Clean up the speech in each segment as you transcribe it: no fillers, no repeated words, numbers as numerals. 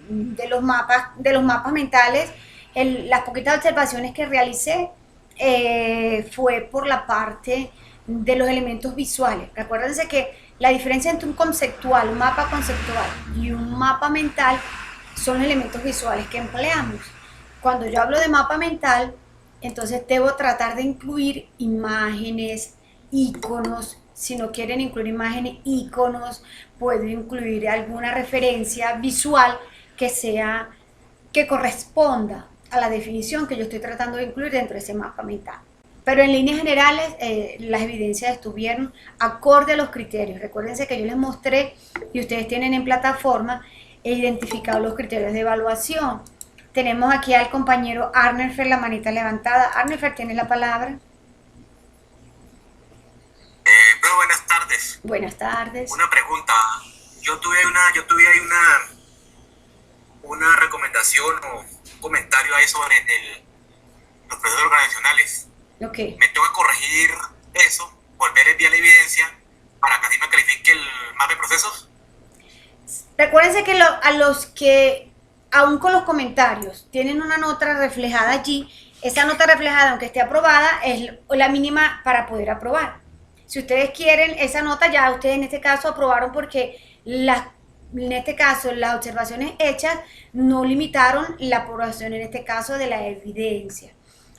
de los mapas mentales, las poquitas observaciones que realicé fue por la parte de los elementos visuales. Recuérdense que la diferencia entre un conceptual, un mapa conceptual y un mapa mental son los elementos visuales que empleamos. Cuando yo hablo de mapa mental, entonces debo tratar de incluir imágenes, iconos. Si no quieren incluir imágenes, iconos, puedo incluir alguna referencia visual que sea, que corresponda a la definición que yo estoy tratando de incluir dentro de ese mapa mental. Pero en líneas generales, las evidencias estuvieron acorde a los criterios. Recuérdense que yo les mostré y ustedes tienen en plataforma e identificado los criterios de evaluación. Tenemos aquí al compañero Arnefer, la manita levantada. Arnefer, tiene la palabra. Pero buenas tardes. Buenas tardes. Una pregunta. Yo tuve ahí una recomendación o un comentario ahí sobre los procesos organizacionales. Okay. Me tengo que corregir eso, volver a enviar la evidencia para que así me califique el mapa de procesos. Recuérdense que a los que, aún con los comentarios, tienen una nota reflejada allí, esa nota reflejada, aunque esté aprobada, es la mínima para poder aprobar. Si ustedes quieren esa nota, ya ustedes en este caso aprobaron porque en este caso las observaciones hechas no limitaron la aprobación en este caso de la evidencia.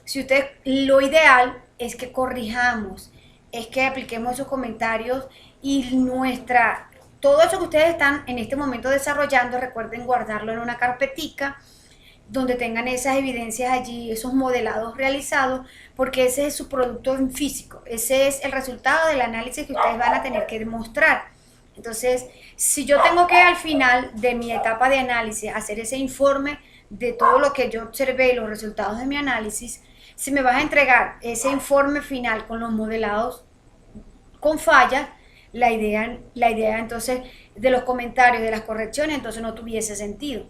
Si ustedes, lo ideal es que corrijamos, es que apliquemos esos comentarios y todo eso que ustedes están en este momento desarrollando, recuerden guardarlo en una carpetica donde tengan esas evidencias allí, esos modelados realizados, porque ese es su producto en físico, ese es el resultado del análisis que ustedes van a tener que demostrar. Entonces, si yo tengo que al final de mi etapa de análisis hacer ese informe de todo lo que yo observé y los resultados de mi análisis, si me vas a entregar ese informe final con los modelados con fallas, la idea entonces de los comentarios, de las correcciones, entonces no tuviese sentido.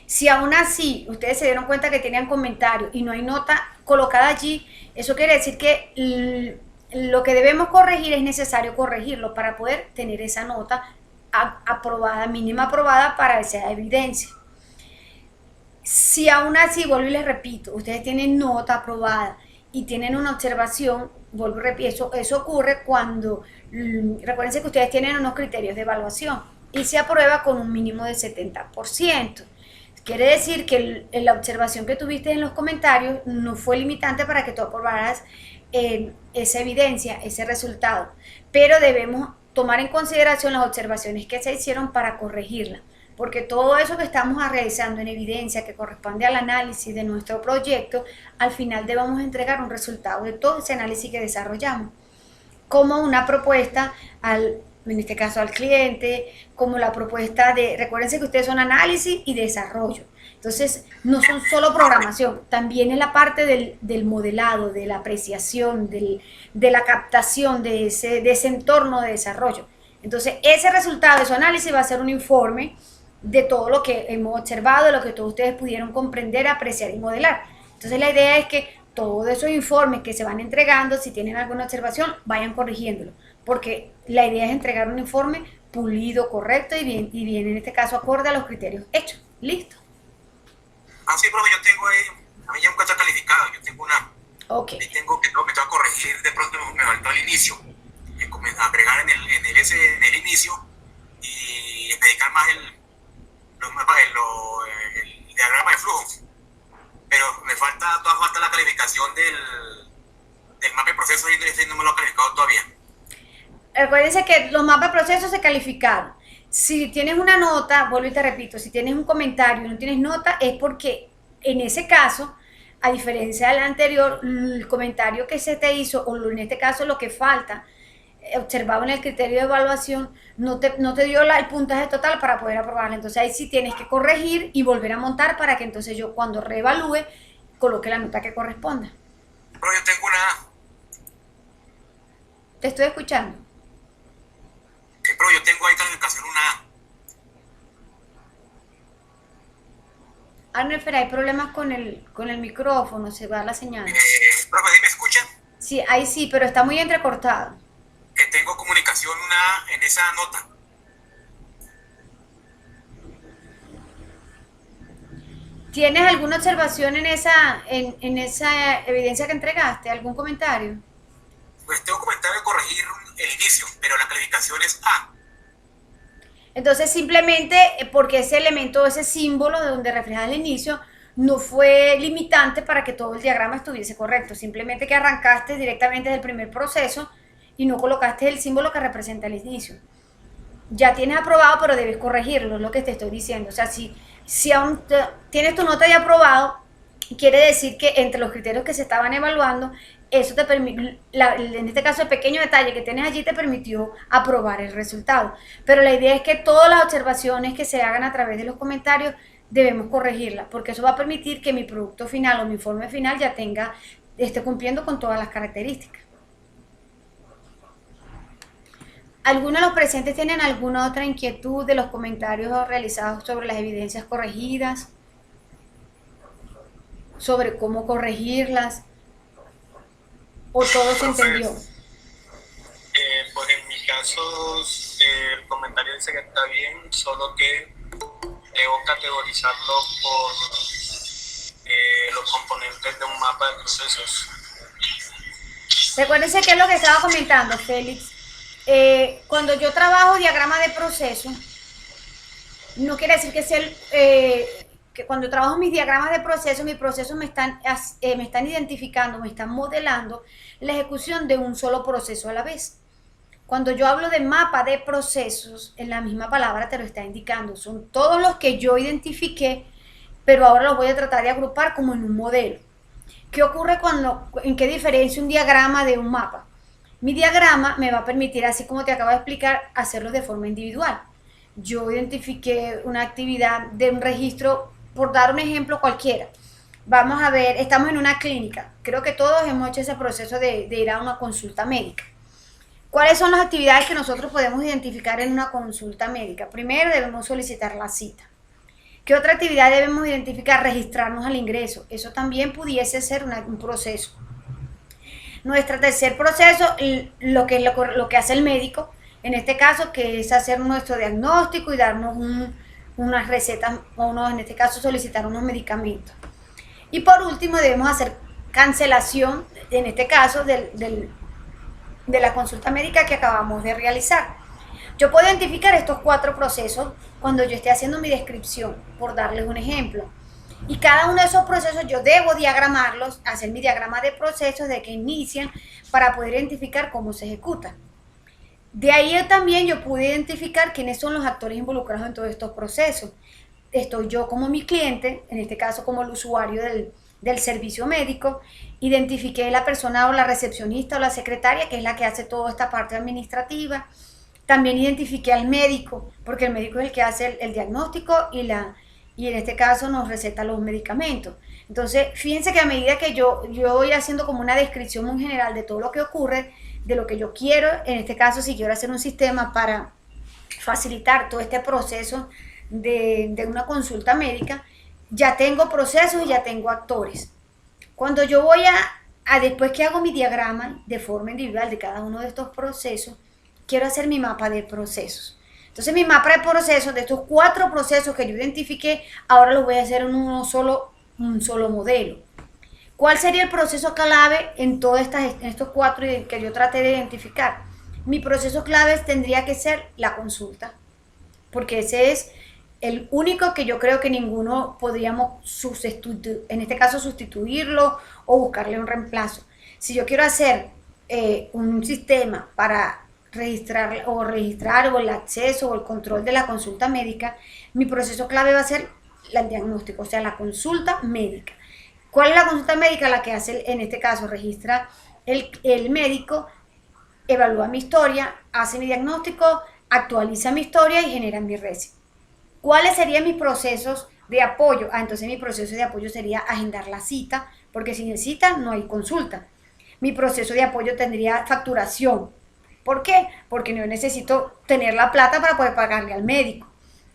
Si aún así ustedes se dieron cuenta que tenían comentarios y no hay nota colocada allí, eso quiere decir que lo que debemos corregir es necesario corregirlo para poder tener esa nota aprobada, mínima aprobada para esa evidencia. Si aún así, vuelvo y les repito, ustedes tienen nota aprobada y tienen una observación, vuelvo y repito, eso ocurre cuando, recuérdense que ustedes tienen unos criterios de evaluación y se aprueba con un mínimo de 70%. Quiere decir que la observación que tuviste en los comentarios no fue limitante para que tú aprobaras esa evidencia, ese resultado, pero debemos tomar en consideración las observaciones que se hicieron para corregirla, porque todo eso que estamos realizando en evidencia que corresponde al análisis de nuestro proyecto, al final debemos entregar un resultado de todo ese análisis que desarrollamos, como una propuesta en este caso al cliente, como la propuesta recuérdense que ustedes son análisis y desarrollo. Entonces, no son solo programación, también es la parte del modelado, de la apreciación, de la captación de ese entorno de desarrollo. Entonces, ese resultado de su análisis va a ser un informe de todo lo que hemos observado, de lo que todos ustedes pudieron comprender, apreciar y modelar. Entonces, la idea es que todos esos informes que se van entregando, si tienen alguna observación, vayan corrigiéndolo, porque la idea es entregar un informe pulido, correcto y bien en este caso acorde a los criterios hechos. Listo. Ah, sí, profe, yo tengo ahí, a mí ya me encuentro calificado, yo tengo una. Ok. Y me tengo que corregir, de pronto me faltó al inicio, agregar en el inicio y dedicar más el diagrama de flujo. Pero me falta la calificación del mapa de proceso y no me lo he calificado todavía. Recuérdense que los mapas de proceso se calificaron. Si tienes una nota, vuelvo y te repito, si tienes un comentario y no tienes nota, es porque en ese caso, a diferencia del anterior, el comentario que se te hizo, o en este caso lo que falta, observado en el criterio de evaluación, no te dio el puntaje total para poder aprobarla. Entonces ahí sí tienes que corregir y volver a montar para que entonces yo cuando reevalúe coloque la nota que corresponda. Pero yo tengo una... Te estoy escuchando. Pero yo tengo ahí calificación una... Arnefer, hay problemas con el micrófono, se va la señal. Profe, ¿sí me escuchan? Sí, ahí sí, pero está muy entrecortado. Que tengo comunicación una en esa nota. ¿Tienes alguna observación en esa evidencia que entregaste? ¿Algún comentario? Pues tengo comentario de corregir el inicio, pero la calificación es A. Entonces simplemente porque ese elemento, ese símbolo de donde refleja el inicio, no fue limitante para que todo el diagrama estuviese correcto. Simplemente que arrancaste directamente del primer proceso y no colocaste el símbolo que representa el inicio. Ya tienes aprobado, pero debes corregirlo, es lo que te estoy diciendo. O sea, si aún tienes tu nota de aprobado, quiere decir que entre los criterios que se estaban evaluando, eso te permite, en este caso el pequeño detalle que tienes allí te permitió aprobar el resultado. Pero la idea es que todas las observaciones que se hagan a través de los comentarios debemos corregirlas, porque eso va a permitir que mi producto final o mi informe final ya esté cumpliendo con todas las características. ¿Algunos de los presentes tienen alguna otra inquietud de los comentarios realizados sobre las evidencias corregidas? ¿Sobre cómo corregirlas? ¿O todo se Profe, entendió? pues en mi caso el comentario dice que está bien, solo que debo categorizarlo por los componentes de un mapa de procesos. Recuérdense que es lo que estaba comentando, Félix. Cuando yo trabajo diagrama de proceso, no quiere decir que sea que cuando trabajo mis diagramas de proceso, mis procesos me están identificando, me están modelando la ejecución de un solo proceso a la vez. Cuando yo hablo de mapa de procesos, en la misma palabra te lo está indicando. Son todos los que yo identifiqué, pero ahora los voy a tratar de agrupar como en un modelo. ¿Qué ocurre en qué diferencia un diagrama de un mapa? Mi diagrama me va a permitir, así como te acabo de explicar, hacerlo de forma individual. Yo identifiqué una actividad de un registro, por dar un ejemplo cualquiera. Vamos a ver, estamos en una clínica. Creo que todos hemos hecho ese proceso de ir a una consulta médica. ¿Cuáles son las actividades que nosotros podemos identificar en una consulta médica? Primero debemos solicitar la cita. ¿Qué otra actividad debemos identificar? Registrarnos al ingreso. Eso también pudiese ser un proceso. Nuestro tercer proceso, lo que hace el médico, en este caso, que es hacer nuestro diagnóstico y darnos unas recetas, en este caso solicitar unos medicamentos. Y por último debemos hacer cancelación, en este caso, de la consulta médica que acabamos de realizar. Yo puedo identificar estos 4 procesos cuando yo esté haciendo mi descripción, por darles un ejemplo. Y cada uno de esos procesos yo debo diagramarlos, hacer mi diagrama de procesos de que inician para poder identificar cómo se ejecutan. De ahí también yo pude identificar quiénes son los actores involucrados en todos estos procesos. Estoy yo como mi cliente, en este caso como el usuario del servicio médico, identifiqué la persona o la recepcionista o la secretaria, que es la que hace toda esta parte administrativa. También identifiqué al médico, porque el médico es el que hace el diagnóstico y en este caso nos receta los medicamentos. Entonces, fíjense que a medida que yo voy haciendo como una descripción muy general de todo lo que ocurre, de lo que yo quiero, en este caso si quiero hacer un sistema para facilitar todo este proceso de una consulta médica, ya tengo procesos y ya tengo actores. Cuando yo voy después que hago mi diagrama de forma individual de cada uno de estos procesos, quiero hacer mi mapa de procesos. Entonces mi mapa de procesos, de estos 4 procesos que yo identifiqué, ahora los voy a hacer en un solo modelo. ¿Cuál sería el proceso clave en estos 4 que yo traté de identificar? Mi proceso clave tendría que ser la consulta, porque ese es el único que yo creo que ninguno podríamos en este caso sustituirlo o buscarle un reemplazo. Si yo quiero hacer un sistema para registrar o el acceso o el control de la consulta médica, mi proceso clave va a ser el diagnóstico, o sea, la consulta médica. ¿Cuál es la consulta médica? La que hace, en este caso, registra el médico, evalúa mi historia, hace mi diagnóstico, actualiza mi historia y genera mi RECI. ¿Cuáles serían mis procesos de apoyo? Entonces mi proceso de apoyo sería agendar la cita, porque sin cita no hay consulta. Mi proceso de apoyo tendría facturación. ¿Por qué? Porque yo necesito tener la plata para poder pagarle al médico.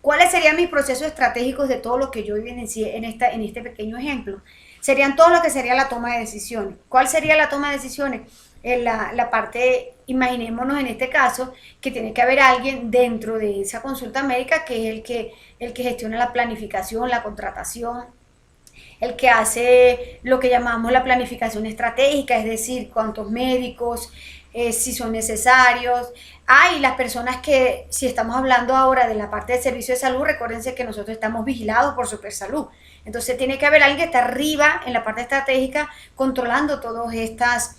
¿Cuáles serían mis procesos estratégicos de todo lo que yo evidencié en este pequeño ejemplo? Serían todo lo que sería la toma de decisiones. ¿Cuál sería la toma de decisiones? La parte, imaginémonos en este caso, que tiene que haber alguien dentro de esa consulta médica que es el que gestiona la planificación, la contratación, el que hace lo que llamamos la planificación estratégica, es decir, cuántos médicos, si son necesarios. Hay las personas que, si estamos hablando ahora de la parte del servicio de salud, recuérdense que nosotros estamos vigilados por Supersalud. Entonces tiene que haber alguien que está arriba en la parte estratégica controlando todas estas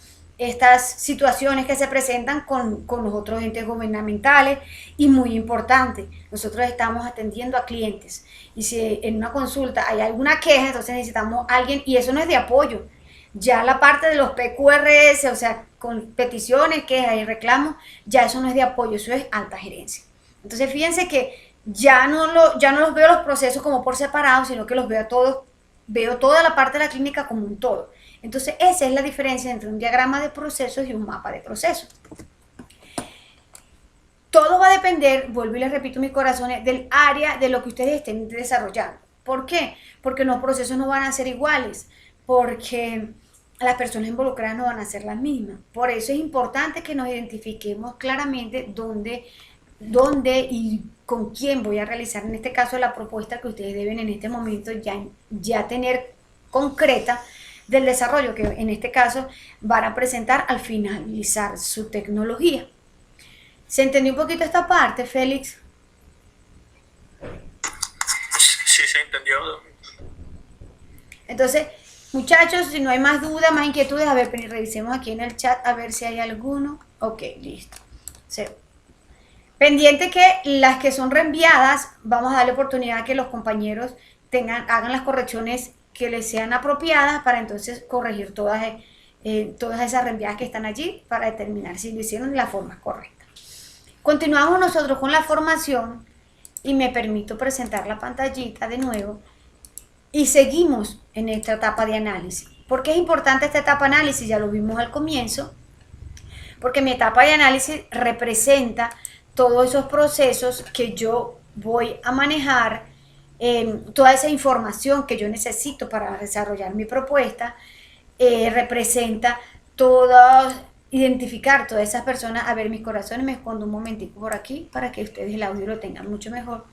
situaciones que se presentan con los otros entes gubernamentales. Y muy importante, nosotros estamos atendiendo a clientes y si en una consulta hay alguna queja, entonces necesitamos a alguien, y eso no es de apoyo. Ya la parte de los PQRS, o sea, con peticiones, quejas y reclamos, ya eso no es de apoyo, eso es alta gerencia. Entonces fíjense que ya no los veo los procesos como por separado, sino que los veo a todos, veo toda la parte de la clínica como un todo. Entonces esa es la diferencia entre un diagrama de procesos y un mapa de procesos. Todo va a depender, vuelvo y les repito mis corazones, del área de lo que ustedes estén desarrollando. ¿Por qué? Porque los procesos no van a ser iguales, porque las personas involucradas no van a ser las mismas. Por eso es importante que nos identifiquemos claramente dónde y con quién voy a realizar, en este caso, la propuesta que ustedes deben en este momento ya tener concreta del desarrollo que en este caso van a presentar al finalizar su tecnología. ¿Se entendió un poquito esta parte, Félix? Sí, se entendió. Entonces, muchachos, si no hay más dudas, más inquietudes, a ver, revisemos aquí en el chat a ver si hay alguno. Ok, listo. Sí. Pendiente que las que son reenviadas, vamos a darle oportunidad a que los compañeros hagan las correcciones que les sean apropiadas para entonces corregir todas esas reenviadas que están allí para determinar si lo hicieron de la forma correcta. Continuamos nosotros con la formación y me permito presentar la pantallita de nuevo y seguimos en esta etapa de análisis. ¿Por qué es importante esta etapa de análisis? Ya lo vimos al comienzo, porque mi etapa de análisis representa todos esos procesos que yo voy a manejar, toda esa información que yo necesito para desarrollar mi propuesta, representa identificar todas esas personas. A ver, mis corazones, me escondo un momentico por aquí para que ustedes el audio lo tengan mucho mejor.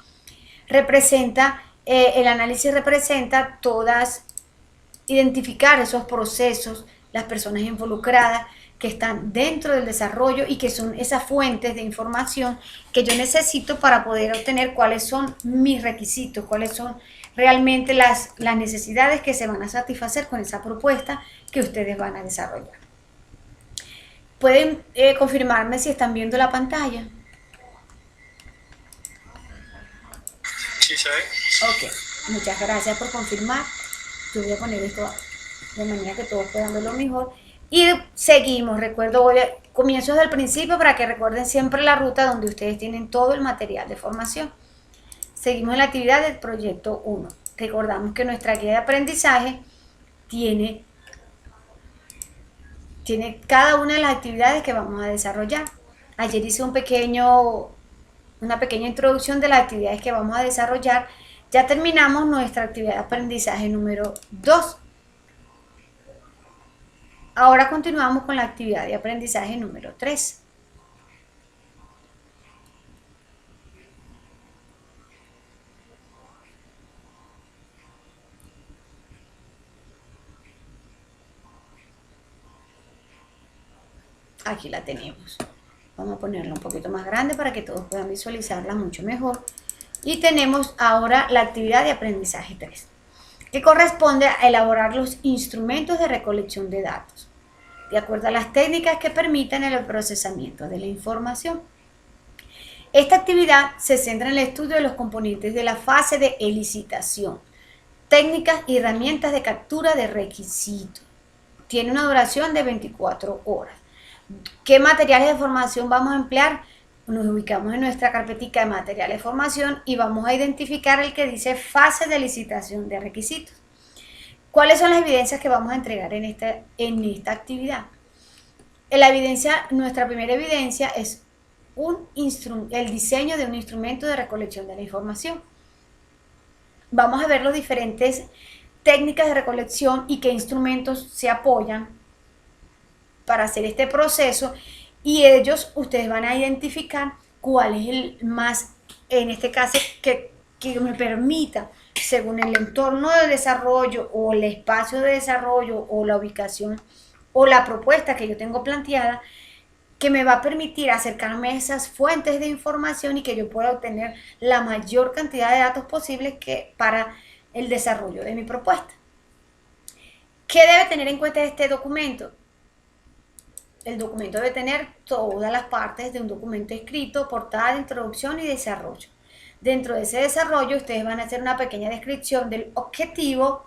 El análisis representa identificar esos procesos, las personas involucradas que están dentro del desarrollo y que son esas fuentes de información que yo necesito para poder obtener cuáles son mis requisitos, cuáles son realmente las necesidades que se van a satisfacer con esa propuesta que ustedes van a desarrollar. ¿Pueden confirmarme si están viendo la pantalla? Sí, se ve. Ok, muchas gracias por confirmar. Yo voy a poner esto de manera que todos puedan verlo mejor. Y seguimos, comienzo desde el principio para que recuerden siempre la ruta donde ustedes tienen todo el material de formación. Seguimos en la actividad del proyecto 1. Recordamos que nuestra guía de aprendizaje tiene cada una de las actividades que vamos a desarrollar. Ayer hice una pequeña introducción de las actividades que vamos a desarrollar. Ya terminamos nuestra actividad de aprendizaje número 2. Ahora continuamos con la actividad de aprendizaje número 3. Aquí la tenemos. Vamos a ponerla un poquito más grande para que todos puedan visualizarla mucho mejor. Y tenemos ahora la actividad de aprendizaje 3, que corresponde a elaborar los instrumentos de recolección de datos, de acuerdo a las técnicas que permitan el procesamiento de la información. Esta actividad se centra en el estudio de los componentes de la fase de elicitación, técnicas y herramientas de captura de requisitos. Tiene una duración de 24 horas. ¿Qué materiales de formación vamos a emplear? Nos ubicamos en nuestra carpetica de materiales de formación y vamos a identificar el que dice fase de licitación de requisitos. ¿Cuáles son las evidencias que vamos a entregar en esta actividad? Nuestra primera evidencia es el diseño de un instrumento de recolección de la información. Vamos a ver las diferentes técnicas de recolección y qué instrumentos se apoyan para hacer este proceso, y ustedes van a identificar cuál es el más, en este caso, que me permita según el entorno de desarrollo o el espacio de desarrollo o la ubicación o la propuesta que yo tengo planteada, que me va a permitir acercarme a esas fuentes de información y que yo pueda obtener la mayor cantidad de datos posibles para el desarrollo de mi propuesta. ¿Qué debe tener en cuenta este documento? El documento debe tener todas las partes de un documento escrito, portada, introducción y desarrollo. Dentro de ese desarrollo ustedes van a hacer una pequeña descripción del objetivo,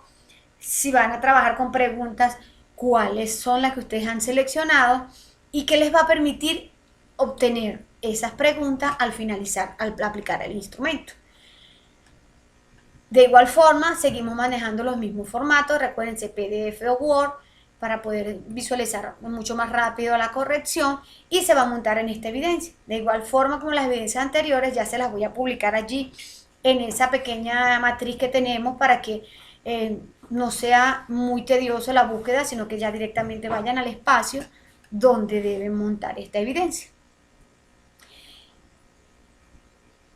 si van a trabajar con preguntas, cuáles son las que ustedes han seleccionado y qué les va a permitir obtener esas preguntas al finalizar, al aplicar el instrumento. De igual forma, seguimos manejando los mismos formatos, recuérdense PDF o Word, para poder visualizar mucho más rápido la corrección, y se va a montar en esta evidencia. De igual forma como las evidencias anteriores, ya se las voy a publicar allí en esa pequeña matriz que tenemos para que no sea muy tedioso la búsqueda, sino que ya directamente vayan al espacio donde deben montar esta evidencia.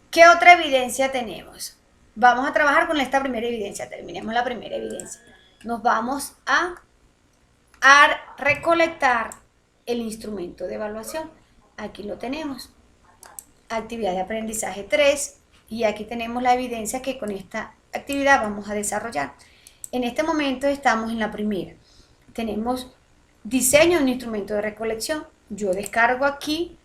¿Qué otra evidencia tenemos? Vamos a trabajar con esta primera evidencia. Terminemos la primera evidencia. Nos vamos a recolectar el instrumento de evaluación. Aquí lo tenemos. Actividad de aprendizaje 3. Y aquí tenemos la evidencia que con esta actividad vamos a desarrollar. En este momento estamos en la primera. Tenemos diseño de un instrumento de recolección. Yo descargo aquí.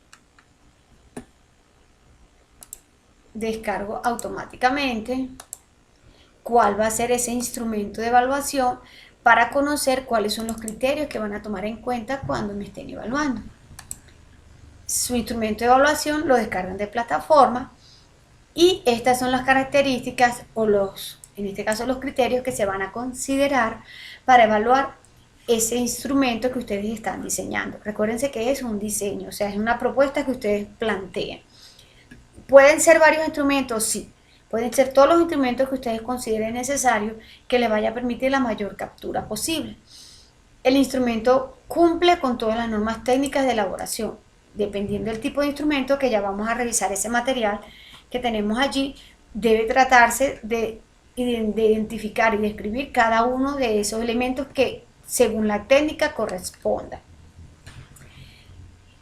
Descargo automáticamente cuál va a ser ese instrumento de evaluación para conocer cuáles son los criterios que van a tomar en cuenta cuando me estén evaluando. Su instrumento de evaluación lo descargan de plataforma y estas son las características o en este caso los criterios que se van a considerar para evaluar ese instrumento que ustedes están diseñando. Recuérdense que es un diseño, o sea, es una propuesta que ustedes planteen. ¿Pueden ser varios instrumentos? Sí. Pueden ser todos los instrumentos que ustedes consideren necesarios que les vaya a permitir la mayor captura posible. El instrumento cumple con todas las normas técnicas de elaboración. Dependiendo del tipo de instrumento, que ya vamos a revisar ese material que tenemos allí, debe tratarse de identificar y describir cada uno de esos elementos que según la técnica corresponda.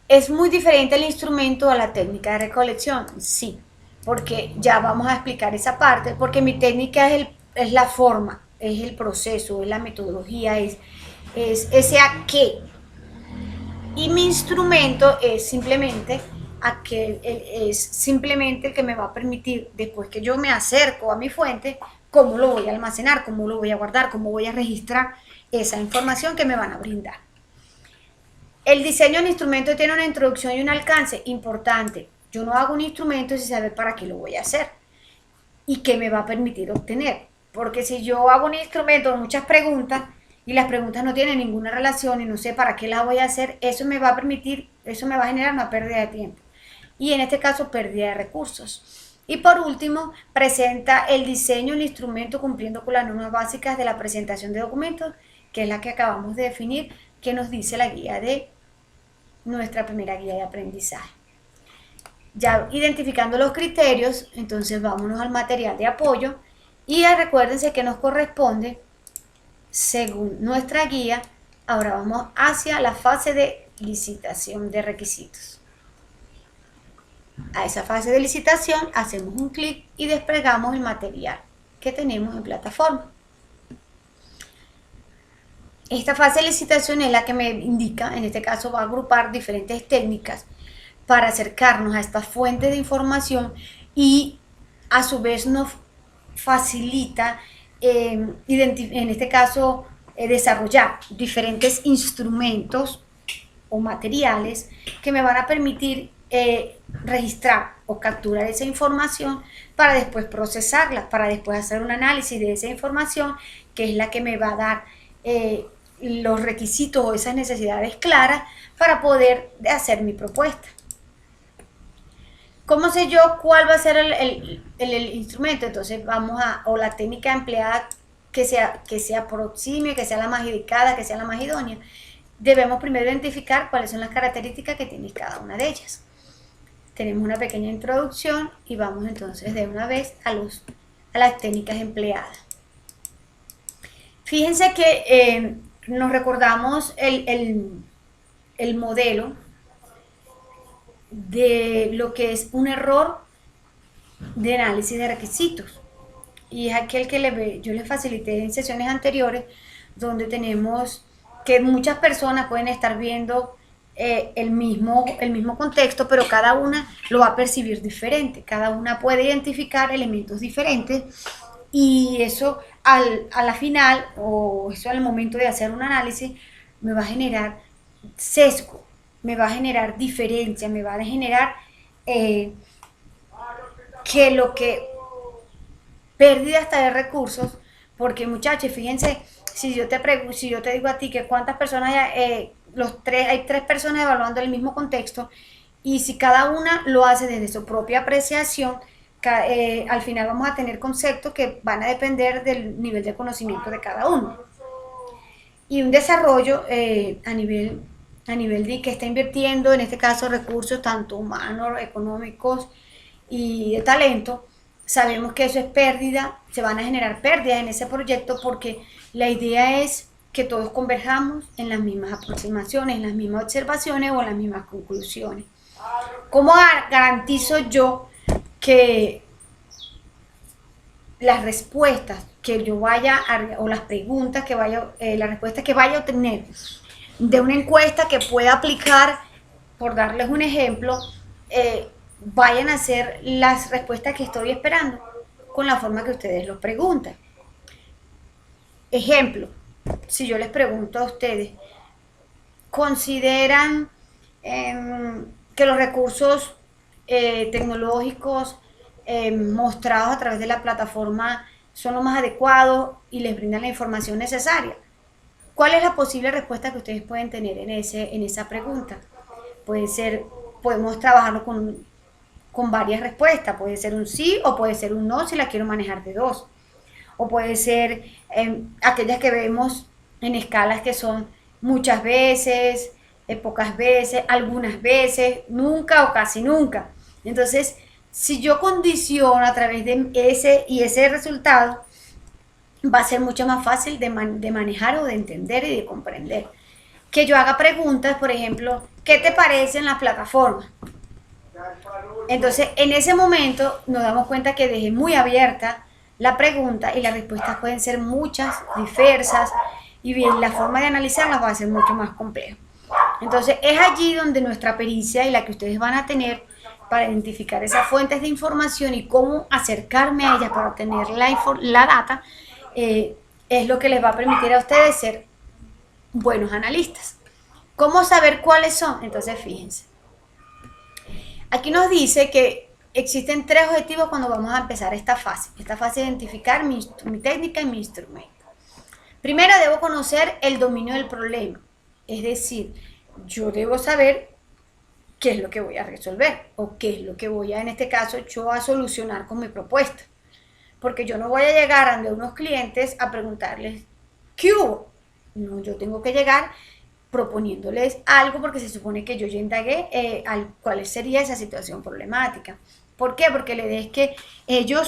¿Es muy diferente el instrumento a la técnica de recolección? Sí, porque ya vamos a explicar esa parte, porque mi técnica es la forma, es el proceso, es la metodología, es ese a qué. Y mi instrumento es simplemente el que me va a permitir, después que yo me acerco a mi fuente, cómo lo voy a almacenar, cómo lo voy a guardar, cómo voy a registrar esa información que me van a brindar. El diseño del instrumento tiene una introducción y un alcance importante. Yo no hago un instrumento sin saber para qué lo voy a hacer y qué me va a permitir obtener. Porque si yo hago un instrumento con muchas preguntas y las preguntas no tienen ninguna relación y no sé para qué las voy a hacer, eso me va a generar una pérdida de tiempo. Y en este caso, pérdida de recursos. Y por último, presenta el diseño del instrumento cumpliendo con las normas básicas de la presentación de documentos, que es la que acabamos de definir, que nos dice la guía de nuestra primera guía de aprendizaje. Ya identificando los criterios, entonces vámonos al material de apoyo y recuérdense que nos corresponde, según nuestra guía, ahora vamos hacia la fase de licitación de requisitos. A esa fase de licitación hacemos un clic y desplegamos el material que tenemos en plataforma. Esta fase de licitación es la que me indica, en este caso va a agrupar diferentes técnicas para acercarnos a estas fuentes de información y a su vez nos facilita, en este caso, desarrollar diferentes instrumentos o materiales que me van a permitir registrar o capturar esa información para después procesarla, para después hacer un análisis de esa información, que es la que me va a dar los requisitos o esas necesidades claras para poder hacer mi propuesta. ¿Cómo sé yo cuál va a ser el instrumento? Entonces o la técnica empleada que se aproxime, que sea la más indicada, que sea la más idónea. Debemos primero identificar cuáles son las características que tiene cada una de ellas. Tenemos una pequeña introducción y vamos entonces de una vez a las técnicas empleadas. Fíjense que nos recordamos el modelo de lo que es un error de análisis de requisitos. Y es aquel que yo les facilité en sesiones anteriores, donde tenemos que muchas personas pueden estar viendo el mismo contexto, pero cada una lo va a percibir diferente. Cada una puede identificar elementos diferentes y eso a la final, o eso al momento de hacer un análisis, me va a generar sesgo, me va a generar diferencia, me va a generar pérdida hasta de recursos, porque muchachos, fíjense, si yo te digo a ti que cuántas personas hay, hay 3 personas evaluando el mismo contexto, y si cada una lo hace desde su propia apreciación, al final vamos a tener conceptos que van a depender del nivel de conocimiento de cada uno. Y un desarrollo a nivel de que está invirtiendo, en este caso, recursos tanto humanos, económicos y de talento, sabemos que eso es pérdida, se van a generar pérdidas en ese proyecto, porque la idea es que todos converjamos en las mismas aproximaciones, en las mismas observaciones o en las mismas conclusiones. ¿Cómo garantizo yo que las respuestas que yo vaya o las preguntas que vaya, las respuestas que vaya a obtener de una encuesta que pueda aplicar, por darles un ejemplo, vayan a ser las respuestas que estoy esperando con la forma que ustedes lo preguntan? Ejemplo, si yo les pregunto a ustedes, ¿consideran que los recursos tecnológicos mostrados a través de la plataforma son los más adecuados y les brindan la información necesaria? ¿Cuál es la posible respuesta que ustedes pueden tener en esa pregunta? Puede ser, podemos trabajarlo con varias respuestas, puede ser un sí o puede ser un no si la quiero manejar de 2. O puede ser aquellas que vemos en escalas que son muchas veces, pocas veces, algunas veces, nunca o casi nunca. Entonces, si yo condiciono a través de ese resultado, va a ser mucho más fácil de manejar o de entender y de comprender. Que yo haga preguntas, por ejemplo, ¿qué te parecen las plataformas? Entonces, en ese momento nos damos cuenta que dejé muy abierta la pregunta y las respuestas pueden ser muchas, diversas, y bien, la forma de analizarlas va a ser mucho más compleja. Entonces, es allí donde nuestra pericia y la que ustedes van a tener para identificar esas fuentes de información y cómo acercarme a ellas para obtener la data, es lo que les va a permitir a ustedes ser buenos analistas. ¿Cómo saber cuáles son? Entonces, fíjense. Aquí nos dice que existen 3 objetivos cuando vamos a empezar esta fase de identificar mi técnica y mi instrumento. Primero, debo conocer el dominio del problema, es decir, yo debo saber qué es lo que voy a resolver o qué es lo que voy a, en este caso, yo a solucionar con mi propuesta. Porque yo no voy a llegar ante unos clientes a preguntarles ¿qué hubo? No, yo tengo que llegar proponiéndoles algo, porque se supone que yo ya indagué cuál sería esa situación problemática. ¿Por qué? Porque la idea es que yo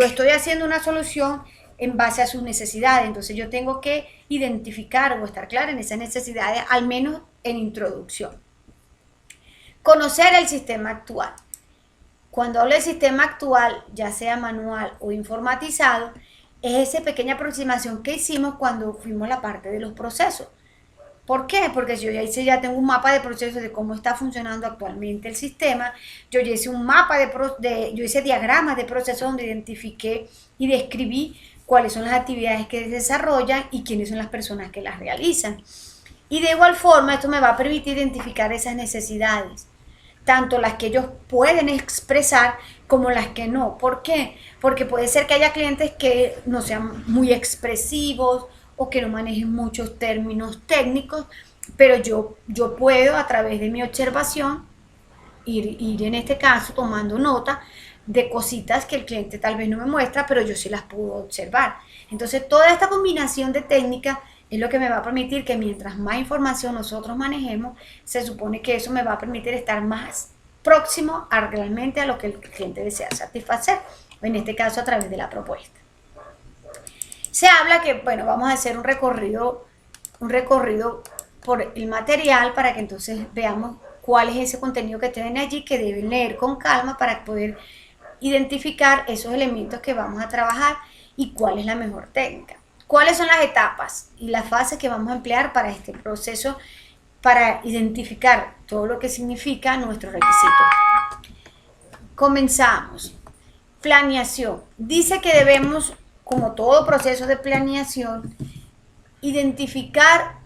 estoy haciendo una solución en base a sus necesidades, entonces yo tengo que identificar o estar clara en esas necesidades, al menos en introducción. Conocer el sistema actual. Cuando hablo del sistema actual, ya sea manual o informatizado, es esa pequeña aproximación que hicimos cuando fuimos a la parte de los procesos. ¿Por qué? Porque yo ya tengo un mapa de procesos de cómo está funcionando actualmente el sistema. Yo ya hice un mapa yo hice diagramas de procesos donde identifiqué y describí cuáles son las actividades que se desarrollan y quiénes son las personas que las realizan. Y de igual forma, esto me va a permitir identificar esas necesidades, tanto las que ellos pueden expresar como las que no. ¿Por qué? Porque puede ser que haya clientes que no sean muy expresivos o que no manejen muchos términos técnicos, pero yo puedo, a través de mi observación, ir en este caso tomando nota de cositas que el cliente tal vez no me muestra, pero yo sí las puedo observar. Entonces, toda esta combinación de técnicas es lo que me va a permitir que mientras más información nosotros manejemos, se supone que eso me va a permitir estar más próximo realmente a lo que el cliente desea satisfacer. en este caso a través de la propuesta. Se habla que, bueno, vamos a hacer un recorrido por el material para que entonces veamos cuál es ese contenido que tienen allí, que deben leer con calma para poder identificar esos elementos que vamos a trabajar y cuál es la mejor técnica. ¿Cuáles son las etapas y las fases que vamos a emplear para este proceso para identificar todo lo que significa nuestro requisito? Comenzamos. Planeación. Dice que debemos, como todo proceso de planeación, identificar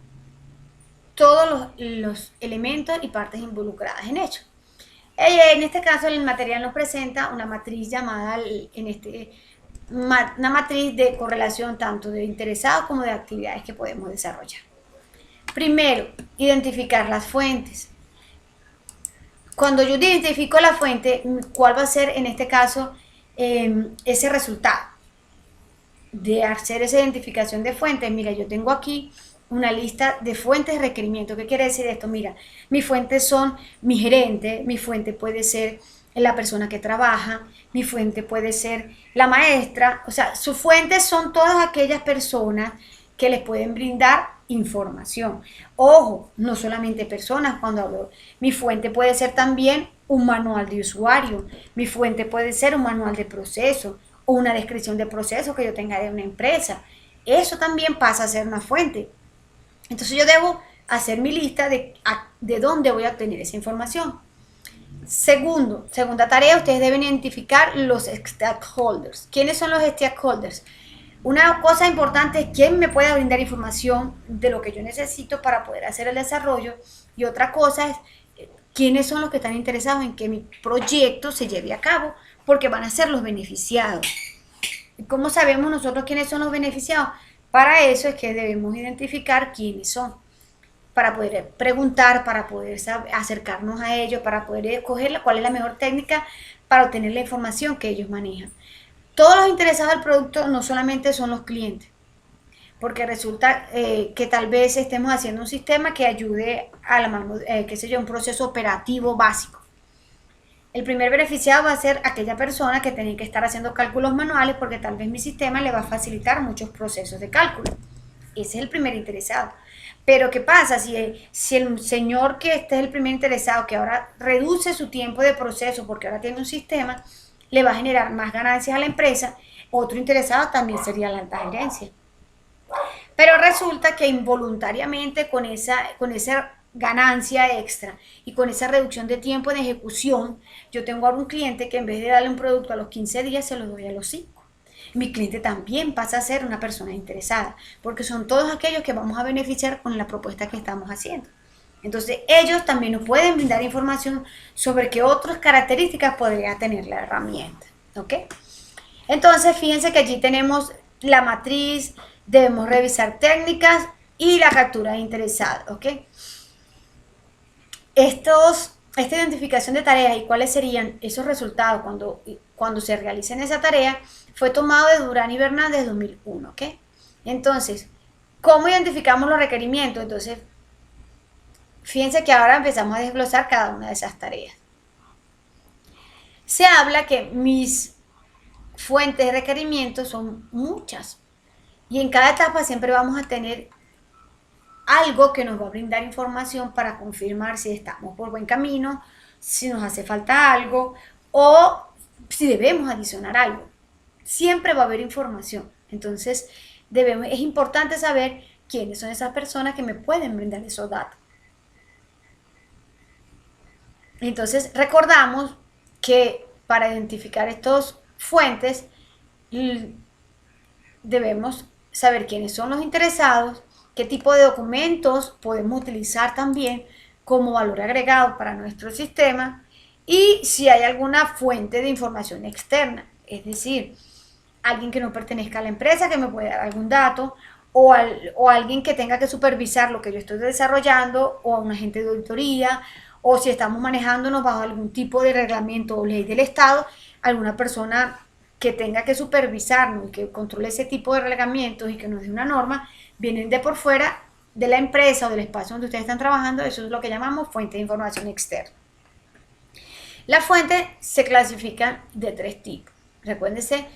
todos los elementos y partes involucradas en ello. En este caso, el material nos presenta una matriz llamada, una matriz de correlación tanto de interesados como de actividades que podemos desarrollar. Primero, identificar las fuentes. Cuando yo identifico la fuente, ¿cuál va a ser en este caso ese resultado de hacer esa identificación de fuentes? Mira, yo tengo aquí una lista de fuentes de requerimiento. ¿Qué quiere decir esto? Mira, mis fuentes son mi gerente, mi fuente puede ser la persona que trabaja, mi fuente puede ser la maestra, o sea, sus fuentes son todas aquellas personas que les pueden brindar información. Ojo, no solamente personas, cuando hablo, mi fuente puede ser también un manual de usuario, mi fuente puede ser un manual de proceso o una descripción de proceso que yo tenga de una empresa. Eso también pasa a ser una fuente. Entonces yo debo hacer mi lista de dónde voy a obtener esa información. Segunda tarea, ustedes deben identificar los stakeholders. ¿Quiénes son los stakeholders? Una cosa importante es quién me puede brindar información de lo que yo necesito para poder hacer el desarrollo, y otra cosa es quiénes son los que están interesados en que mi proyecto se lleve a cabo, porque van a ser los beneficiados. ¿Y cómo sabemos nosotros quiénes son los beneficiados? Para eso es que debemos identificar quiénes son, para poder preguntar, para poder acercarnos a ellos, para poder escoger cuál es la mejor técnica para obtener la información que ellos manejan. Todos los interesados del producto no solamente son los clientes, porque resulta que tal vez estemos haciendo un sistema que ayude a un proceso operativo básico. El primer beneficiado va a ser aquella persona que tiene que estar haciendo cálculos manuales, porque tal vez mi sistema le va a facilitar muchos procesos de cálculo. Ese es el primer interesado. Pero ¿qué pasa si el señor que este es el primer interesado, que ahora reduce su tiempo de proceso porque ahora tiene un sistema, le va a generar más ganancias a la empresa? Otro interesado también sería la alta gerencia. Pero resulta que involuntariamente con esa ganancia extra y con esa reducción de tiempo de ejecución, yo tengo ahora un cliente que en vez de darle un producto a los 15 días, se lo doy a los 5. Mi cliente también pasa a ser una persona interesada, porque son todos aquellos que vamos a beneficiar con la propuesta que estamos haciendo. Entonces ellos también nos pueden brindar información sobre qué otras características podría tener la herramienta. ¿Ok? Entonces fíjense que allí tenemos la matriz, debemos revisar técnicas y la captura de interesados. ¿Ok? Esta identificación de tareas y cuáles serían esos resultados cuando se realicen esa tarea fue tomado de Durán y Bernal desde 2001, ¿ok? Entonces, ¿cómo identificamos los requerimientos? Entonces, fíjense que ahora empezamos a desglosar cada una de esas tareas. Se habla que mis fuentes de requerimientos son muchas, y en cada etapa siempre vamos a tener algo que nos va a brindar información para confirmar si estamos por buen camino, si nos hace falta algo o si debemos adicionar algo. Siempre va a haber información. Entonces, es importante saber quiénes son esas personas que me pueden brindar esos datos. Entonces, recordamos que para identificar estas fuentes debemos saber quiénes son los interesados, qué tipo de documentos podemos utilizar también como valor agregado para nuestro sistema, y si hay alguna fuente de información externa, es decir, alguien que no pertenezca a la empresa que me puede dar algún dato, o alguien que tenga que supervisar lo que yo estoy desarrollando, o a un agente de auditoría, o si estamos manejándonos bajo algún tipo de reglamento o ley del Estado, alguna persona que tenga que supervisarnos y que controle ese tipo de reglamentos y que nos dé una norma, vienen de por fuera de la empresa o del espacio donde ustedes están trabajando. Eso es lo que llamamos fuente de información externa. Las fuentes se clasifican de 3 tipos. Recuérdense,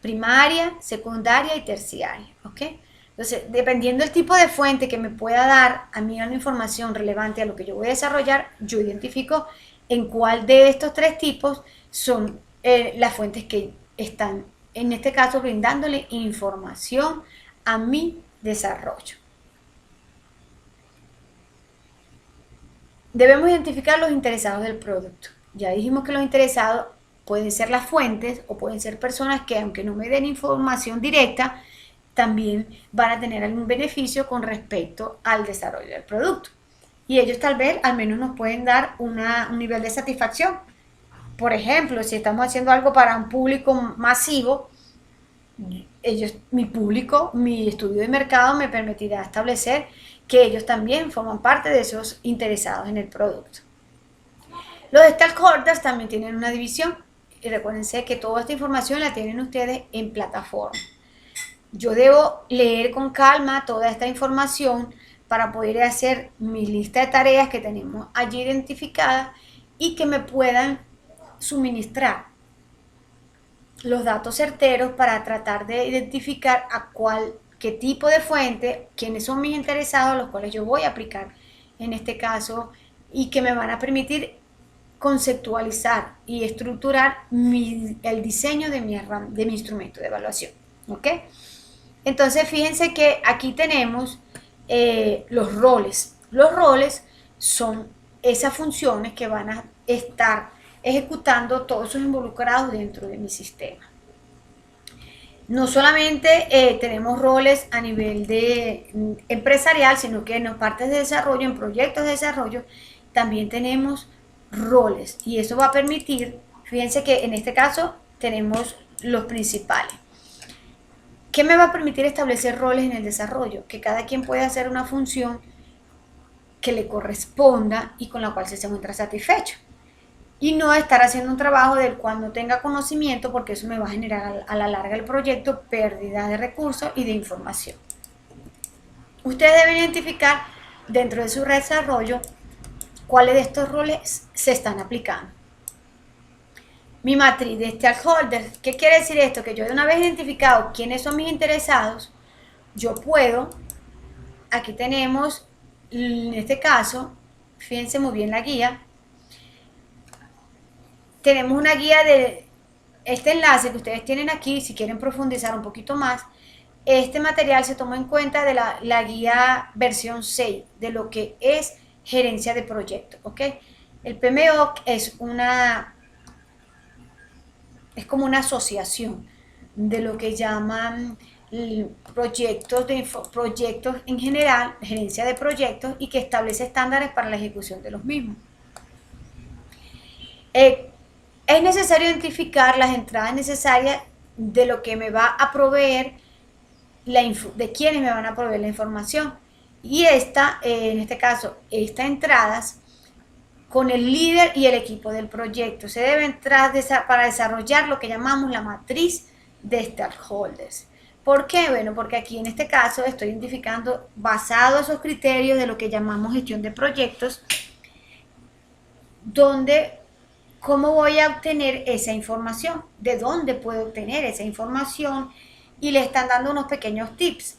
primaria, secundaria y terciaria, ¿ok? Entonces, dependiendo del tipo de fuente que me pueda dar a mí una información relevante a lo que yo voy a desarrollar, yo identifico en cuál de estos tres tipos son las fuentes que están, en este caso, brindándole información a mi desarrollo. Debemos identificar los interesados del producto. Ya dijimos que los interesados pueden ser las fuentes o pueden ser personas que, aunque no me den información directa, también van a tener algún beneficio con respecto al desarrollo del producto. Y ellos tal vez al menos nos pueden dar un nivel de satisfacción. Por ejemplo, si estamos haciendo algo para un público masivo, mi público, mi estudio de mercado me permitirá establecer que ellos también forman parte de esos interesados en el producto. Los stakeholders también tienen una división y recuérdense que toda esta información la tienen ustedes en plataforma. Yo debo leer con calma toda esta información para poder hacer mi lista de tareas que tenemos allí identificadas y que me puedan suministrar los datos certeros para tratar de identificar qué tipo de fuente, quiénes son mis interesados, los cuales yo voy a aplicar en este caso y que me van a permitir conceptualizar y estructurar el diseño de mi instrumento de evaluación. ¿Ok? Entonces, fíjense que aquí tenemos los roles. Los roles son esas funciones que van a estar ejecutando todos esos involucrados dentro de mi sistema. No solamente tenemos roles a nivel de empresarial, sino que en las partes de desarrollo, en proyectos de desarrollo, también tenemos roles. Y eso va a permitir, fíjense que en este caso tenemos los principales. ¿Qué me va a permitir establecer roles en el desarrollo? Que cada quien pueda hacer una función que le corresponda y con la cual se encuentra satisfecho. Y no estar haciendo un trabajo del cual no tenga conocimiento, porque eso me va a generar a la larga el proyecto pérdida de recursos y de información. Ustedes deben identificar dentro de su desarrollo cuáles de estos roles se están aplicando. Mi matriz de stakeholders, ¿qué quiere decir esto? Que yo de una vez identificado quiénes son mis interesados, yo puedo, aquí tenemos, en este caso, fíjense muy bien la guía, tenemos una guía de este enlace que ustedes tienen aquí, si quieren profundizar un poquito más, este material se tomó en cuenta de la guía versión 6, de lo que es gerencia de proyectos, ¿ok? El PMBOK es como una asociación de lo que llaman proyectos en general, gerencia de proyectos, y que establece estándares para la ejecución de los mismos. Es necesario identificar las entradas necesarias de lo que me va a proveer, de quienes me van a proveer la información. Y en este caso, estas entradas con el líder y el equipo del proyecto. Se debe entrar para desarrollar lo que llamamos la matriz de stakeholders. ¿Por qué? Bueno, porque aquí en este caso estoy identificando, basado en esos criterios de lo que llamamos gestión de proyectos, cómo voy a obtener esa información, de dónde puedo obtener esa información, y le están dando unos pequeños tips.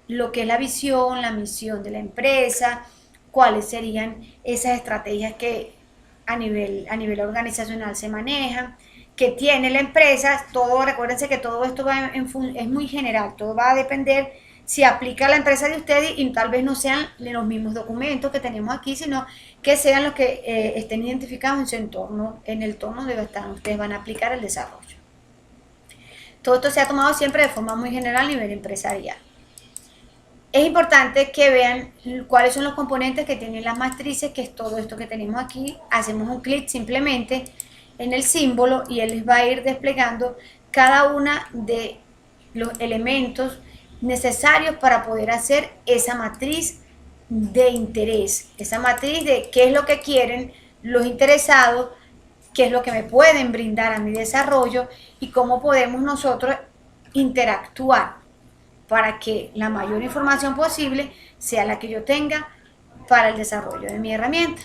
Lo que es la visión, la misión de la empresa, cuáles serían esas estrategias que a nivel organizacional se manejan, que tiene la empresa. Recuérdense que todo esto es muy general, todo va a depender si aplica a la empresa de ustedes, y tal vez no sean los mismos documentos que tenemos aquí, sino que sean los que estén identificados en su entorno, en el entorno donde ustedes van a aplicar el desarrollo. Todo esto se ha tomado siempre de forma muy general a nivel empresarial. Es importante que vean cuáles son los componentes que tienen las matrices, que es todo esto que tenemos aquí. Hacemos un clic simplemente en el símbolo y él les va a ir desplegando cada una de los elementos necesarios para poder hacer esa matriz de interés, esa matriz de qué es lo que quieren los interesados, qué es lo que me pueden brindar a mi desarrollo y cómo podemos nosotros interactuar para que la mayor información posible sea la que yo tenga para el desarrollo de mi herramienta.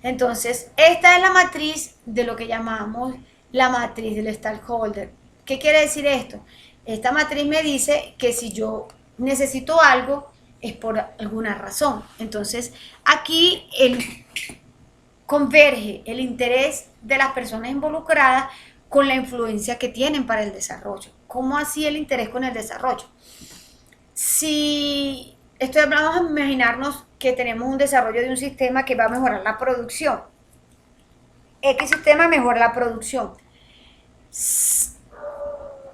Entonces, esta es la matriz de lo que llamamos la matriz del stakeholder. ¿Qué quiere decir esto? Esta matriz me dice que si yo necesito algo es por alguna razón. Entonces, aquí converge el interés de las personas involucradas con la influencia que tienen para el desarrollo. ¿Cómo así el interés con el desarrollo? Si vamos a imaginarnos que tenemos un desarrollo de un sistema que va a mejorar la producción. X sistema mejora la producción.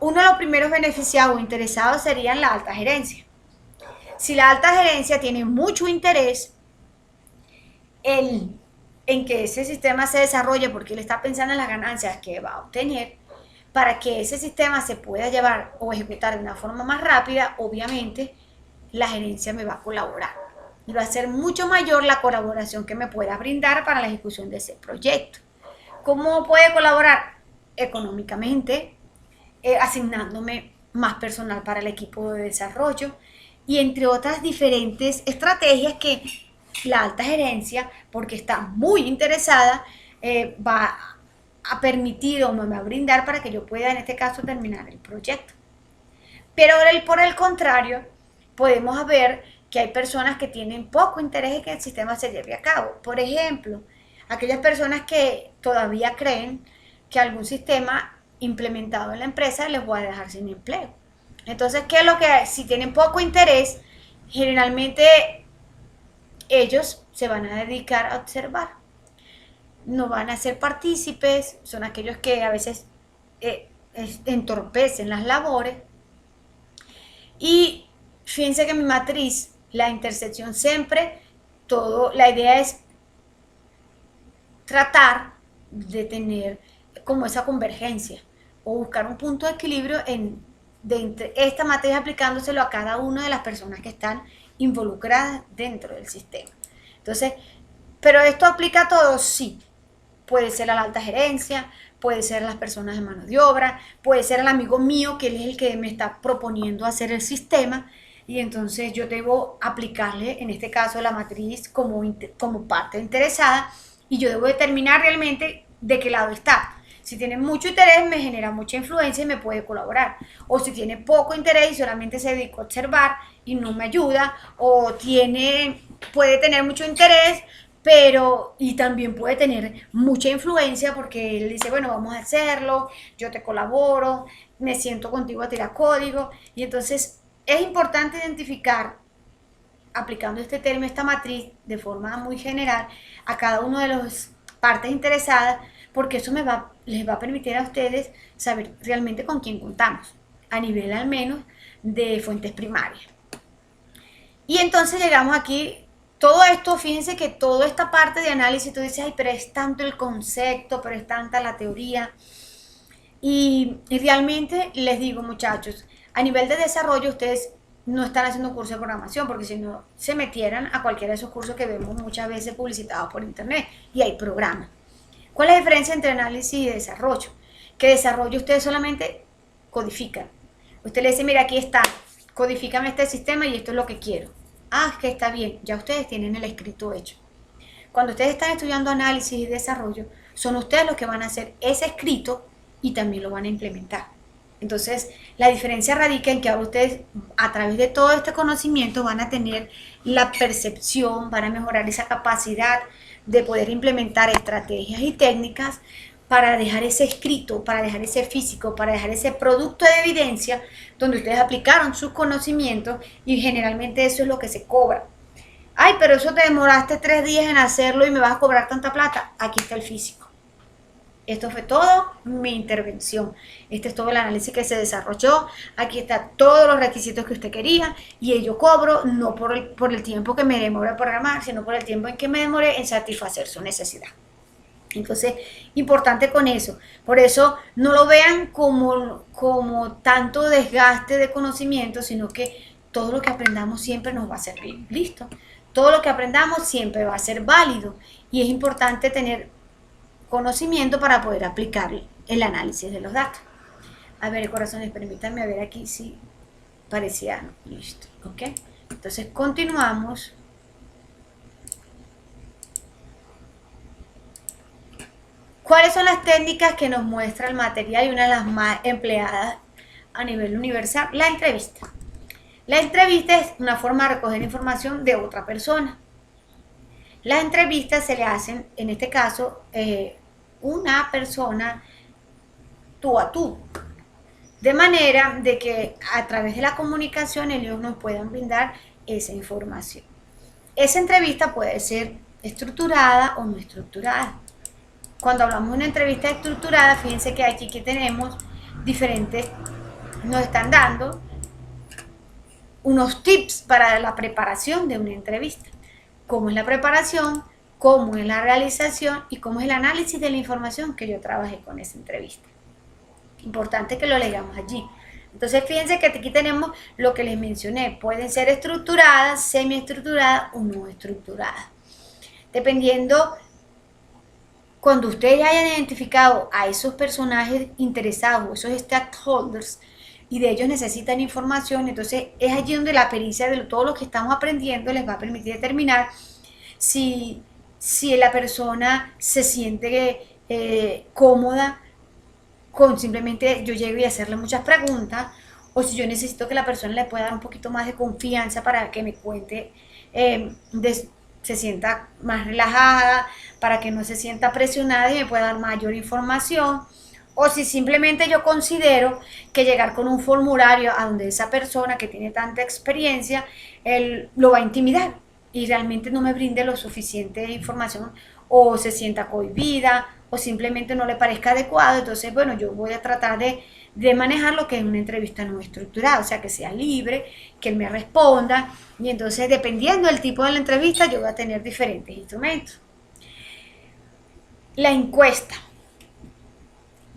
Uno de los primeros beneficiados o interesados serían la alta gerencia. Si la alta gerencia tiene mucho interés en que ese sistema se desarrolle porque él está pensando en las ganancias que va a obtener, para que ese sistema se pueda llevar o ejecutar de una forma más rápida, obviamente la gerencia me va a colaborar y va a ser mucho mayor la colaboración que me pueda brindar para la ejecución de ese proyecto. ¿Cómo puede colaborar? Económicamente, asignándome más personal para el equipo de desarrollo y entre otras diferentes estrategias que la alta gerencia, porque está muy interesada, va a permitir o me va a brindar para que yo pueda en este caso terminar el proyecto. Pero por el contrario, podemos ver que hay personas que tienen poco interés en que el sistema se lleve a cabo. Por ejemplo, aquellas personas que todavía creen que algún sistema implementado en la empresa les va a dejar sin empleo. Entonces, ¿qué es lo que si tienen poco interés? Generalmente ellos se van a dedicar a observar. No van a ser partícipes, son aquellos que a veces entorpecen las labores. Y fíjense que mi matriz, la intersección siempre, la idea es tratar de tener como esa convergencia o buscar un punto de equilibrio entre esta matriz aplicándoselo a cada una de las personas que están involucradas dentro del sistema. Entonces, ¿pero esto aplica a todos? Sí. Puede ser a la alta gerencia, puede ser a las personas de mano de obra, puede ser al amigo mío que él es el que me está proponiendo hacer el sistema y entonces yo debo aplicarle, en este caso, la matriz como parte interesada y yo debo determinar realmente de qué lado está. Si tiene mucho interés, me genera mucha influencia y me puede colaborar. O si tiene poco interés y solamente se dedica a observar y no me ayuda, o puede tener mucho interés, y también puede tener mucha influencia porque él dice, bueno, vamos a hacerlo, yo te colaboro, me siento contigo a tirar código. Y entonces es importante identificar, aplicando este término, esta matriz, de forma muy general, a cada una de las partes interesadas, porque eso les va a permitir a ustedes saber realmente con quién contamos, a nivel al menos de fuentes primarias. Y entonces llegamos aquí. Todo esto, fíjense que toda esta parte de análisis, tú dices, ay, pero es tanto el concepto, pero es tanta la teoría. Y realmente les digo, muchachos, a nivel de desarrollo, ustedes no están haciendo curso de programación, porque si no, se metieran a cualquiera de esos cursos que vemos muchas veces publicitados por internet, y hay programas. ¿Cuál es la diferencia entre análisis y desarrollo? Que desarrollo ustedes solamente codifican. Usted le dice, mira, aquí está, codifícame este sistema y esto es lo que quiero. Ah, es que está bien, ya ustedes tienen el escrito hecho. Cuando ustedes están estudiando análisis y desarrollo, son ustedes los que van a hacer ese escrito y también lo van a implementar. Entonces, la diferencia radica en que ahora ustedes, a través de todo este conocimiento, van a tener la percepción, van a mejorar esa capacidad de poder implementar estrategias y técnicas para dejar ese escrito, para dejar ese físico, para dejar ese producto de evidencia donde ustedes aplicaron sus conocimientos y generalmente eso es lo que se cobra. Ay, pero eso te demoraste 3 días en hacerlo y me vas a cobrar tanta plata. Aquí está el físico. Esto fue todo mi intervención. Este es todo el análisis que se desarrolló. Aquí están todos los requisitos que usted quería y yo cobro no por el tiempo que me demora programar, sino por el tiempo en que me demoré en satisfacer su necesidad. Entonces, importante con eso. Por eso no lo vean como tanto desgaste de conocimiento, sino que todo lo que aprendamos siempre nos va a servir. ¿Listo? Todo lo que aprendamos siempre va a ser válido y es importante tener conocimiento para poder aplicar el análisis de los datos. A ver, corazones, permítanme ver aquí si parecía. Listo, ¿ok? Entonces, continuamos. ¿Cuáles son las técnicas que nos muestra el material y una de las más empleadas a nivel universal? La entrevista. La entrevista es una forma de recoger información de otra persona. Las entrevistas se le hacen, en este caso, una persona tú a tú, de manera de que a través de la comunicación ellos nos puedan brindar esa información. Esa entrevista puede ser estructurada o no estructurada. Cuando hablamos de una entrevista estructurada, fíjense que aquí que tenemos diferentes, nos están dando unos tips para la preparación de una entrevista. Cómo es la preparación, cómo es la realización y cómo es el análisis de la información que yo trabajé con esa entrevista. Importante que lo leamos allí. Entonces fíjense que aquí tenemos lo que les mencioné. Pueden ser estructuradas, semiestructuradas o no estructuradas. Dependiendo, cuando ustedes hayan identificado a esos personajes interesados, esos stakeholders, y de ellos necesitan información, entonces es allí donde la pericia de todo lo que estamos aprendiendo les va a permitir determinar si la persona se siente cómoda con simplemente yo llego y hacerle muchas preguntas, o si yo necesito que la persona le pueda dar un poquito más de confianza para que me cuente, se sienta más relajada, para que no se sienta presionada y me pueda dar mayor información, o si simplemente yo considero que llegar con un formulario a donde esa persona que tiene tanta experiencia, él lo va a intimidar y realmente no me brinde lo suficiente información, o se sienta cohibida, o simplemente no le parezca adecuado. Entonces, bueno, yo voy a tratar de manejar lo que es una entrevista no estructurada, o sea, que sea libre, que él me responda, y entonces, dependiendo del tipo de la entrevista, yo voy a tener diferentes instrumentos. La encuesta.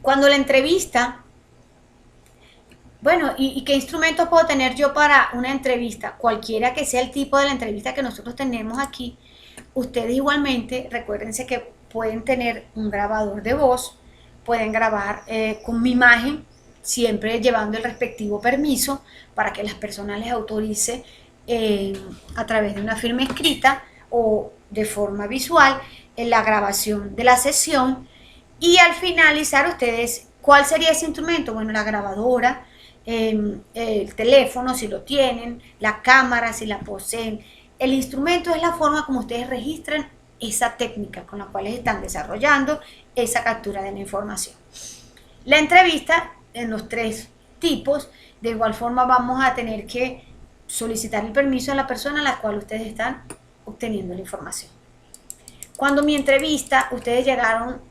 Cuando la entrevista, bueno, ¿y qué instrumentos puedo tener yo para una entrevista? Cualquiera que sea el tipo de la entrevista que nosotros tenemos aquí, ustedes igualmente, recuérdense que pueden tener un grabador de voz, pueden grabar con mi imagen, siempre llevando el respectivo permiso para que las personas les autorice a través de una firma escrita o de forma visual en la grabación de la sesión. Y al finalizar ustedes, ¿cuál sería ese instrumento? Bueno, la grabadora, el teléfono si lo tienen, la cámara si la poseen. El instrumento es la forma como ustedes registran esa técnica con la cual están desarrollando esa captura de la información. La entrevista en los tres tipos, de igual forma vamos a tener que solicitar el permiso a la persona a la cual ustedes están obteniendo la información. Cuando mi entrevista, ustedes llegaron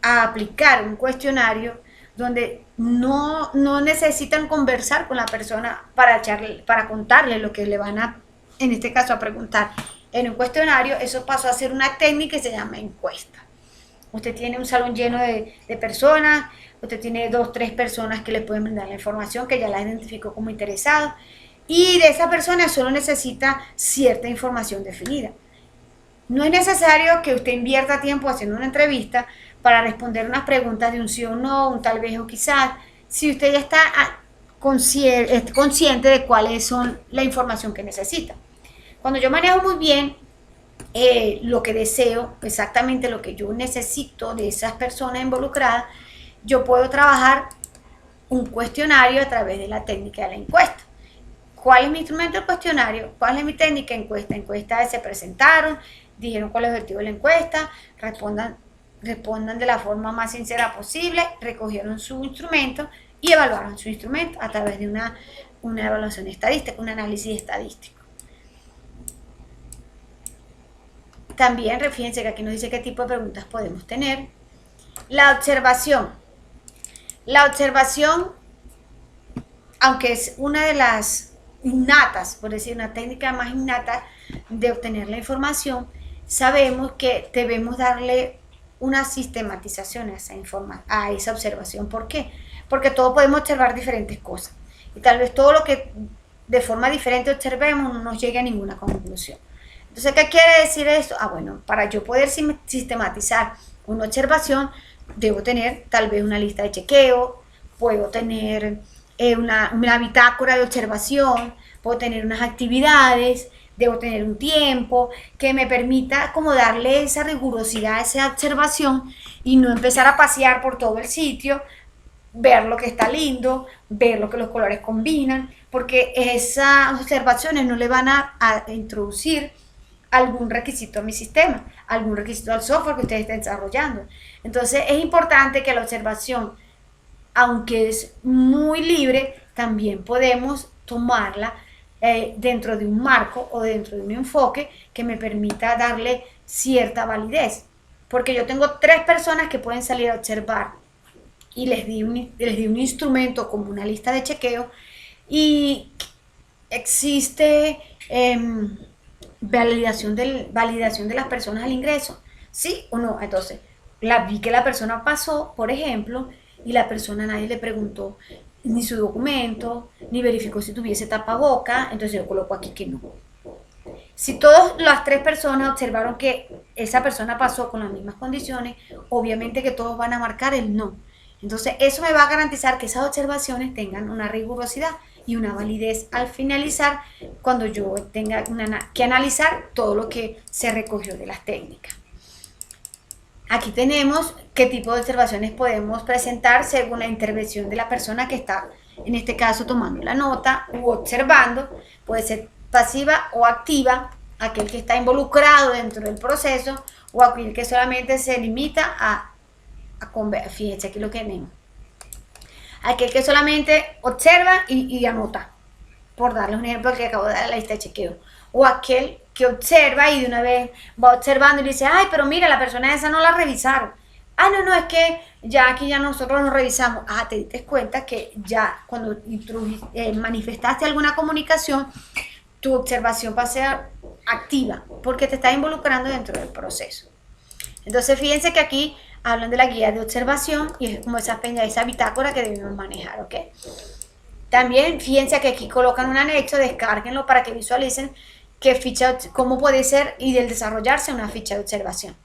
a aplicar un cuestionario donde no necesitan conversar con la persona para contarle lo que le van a, en este caso, a preguntar. En un cuestionario, eso pasó a ser una técnica que se llama encuesta. Usted tiene un salón lleno de personas, usted tiene 2, 3 personas que le pueden brindar la información, que ya la identificó como interesado, y de esa persona solo necesita cierta información definida. No es necesario que usted invierta tiempo haciendo una entrevista para responder unas preguntas de un sí o no, un tal vez o quizás, si usted ya está consciente de cuáles son la información que necesita. Cuando yo manejo muy bien lo que deseo, exactamente lo que yo necesito de esas personas involucradas, yo puedo trabajar un cuestionario a través de la técnica de la encuesta. ¿Cuál es mi instrumento? El cuestionario. ¿Cuál es mi técnica? Encuesta. Encuestas se presentaron, dijeron cuál es el objetivo de la encuesta, respondan de la forma más sincera posible, recogieron su instrumento y evaluaron su instrumento a través de una evaluación estadística, un análisis estadístico. También, fíjense que aquí nos dice qué tipo de preguntas podemos tener. La observación. La observación, aunque es una de las innatas, por decir una técnica más innata de obtener la información, sabemos que debemos darle una sistematización a esa observación. ¿Por qué? Porque todos podemos observar diferentes cosas. Y tal vez todo lo que de forma diferente observemos no nos llegue a ninguna conclusión. Entonces, ¿qué quiere decir esto? Bueno, para yo poder sistematizar una observación, debo tener tal vez una lista de chequeo, puedo tener una bitácora de observación, puedo tener unas actividades, debo tener un tiempo que me permita como darle esa rigurosidad, esa observación y no empezar a pasear por todo el sitio, ver lo que está lindo, ver lo que los colores combinan, porque esas observaciones no le van a introducir algún requisito a mi sistema, algún requisito al software que ustedes estén desarrollando. Entonces es importante que la observación, aunque es muy libre, también podemos tomarla dentro de un marco o dentro de un enfoque que me permita darle cierta validez. Porque yo tengo 3 personas que pueden salir a observar y les di un instrumento como una lista de chequeo y existe validación de las personas al ingreso, ¿sí o no? Entonces, vi que la persona pasó, por ejemplo, y la persona nadie le preguntó ni su documento, ni verificó si tuviese tapaboca, entonces yo coloco aquí que no. Si todas las 3 personas observaron que esa persona pasó con las mismas condiciones, obviamente que todos van a marcar el no. Entonces eso me va a garantizar que esas observaciones tengan una rigurosidad y una validez al finalizar cuando yo tenga que analizar todo lo que se recogió de las técnicas. Aquí tenemos qué tipo de observaciones podemos presentar según la intervención de la persona que está, en este caso, tomando la nota u observando. Puede ser pasiva o activa, aquel que está involucrado dentro del proceso o aquel que solamente se limita a fíjense aquí lo que tenemos. Aquel que solamente observa y anota, por darles un ejemplo que acabo de dar a la lista de chequeo. O aquel que observa y de una vez va observando y dice, ay, pero mira, la persona esa no la revisaron. Ah, no, es que ya aquí ya nosotros nos revisamos. Ah, te diste cuenta que ya cuando manifestaste alguna comunicación, tu observación va a ser activa, porque te estás involucrando dentro del proceso. Entonces, fíjense que aquí hablan de la guía de observación y es como esa bitácora que debemos manejar, ¿ok? También fíjense que aquí colocan un anexo, descárguenlo para que visualicen cómo puede ser y del desarrollarse una ficha de observación.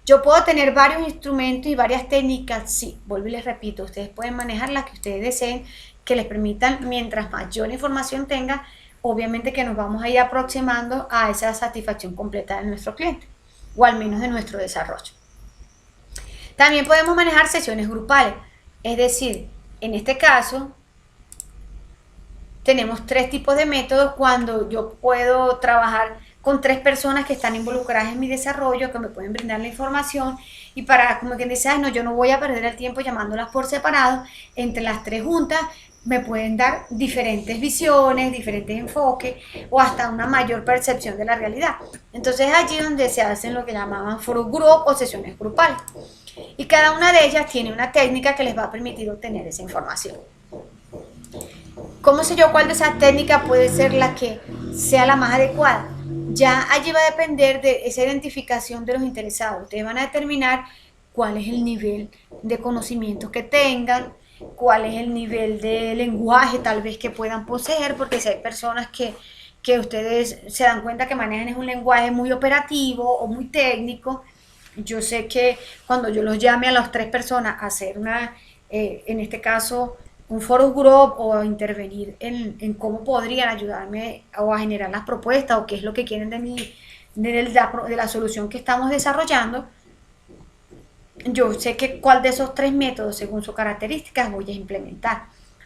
Yo puedo tener varios instrumentos y varias técnicas, sí, vuelvo y les repito, ustedes pueden manejar las que ustedes deseen, que les permitan, mientras mayor información tenga, obviamente que nos vamos a ir aproximando a esa satisfacción completa de nuestro cliente, o al menos de nuestro desarrollo. También podemos manejar sesiones grupales, es decir, en este caso, tenemos 3 tipos de métodos cuando yo puedo trabajar con 3 personas que están involucradas en mi desarrollo, que me pueden brindar la información y para, como quien dice, ay, no, yo no voy a perder el tiempo llamándolas por separado, entre las 3 juntas me pueden dar diferentes visiones, diferentes enfoques o hasta una mayor percepción de la realidad. Entonces allí donde se hacen lo que llamaban focus group o sesiones grupales. Y cada una de ellas tiene una técnica que les va a permitir obtener esa información. ¿Cómo sé yo cuál de esas técnicas puede ser la que sea la más adecuada? Ya allí va a depender de esa identificación de los interesados. Ustedes van a determinar cuál es el nivel de conocimiento que tengan, cuál es el nivel de lenguaje tal vez que puedan poseer, porque si hay personas que ustedes se dan cuenta que manejan es un lenguaje muy operativo o muy técnico, yo sé que cuando yo los llame a las 3 personas a hacer en este caso, un focus group o a intervenir en cómo podrían ayudarme o a generar las propuestas o qué es lo que quieren de la solución que estamos desarrollando, yo sé que cuál de esos 3 métodos según sus características voy a implementar.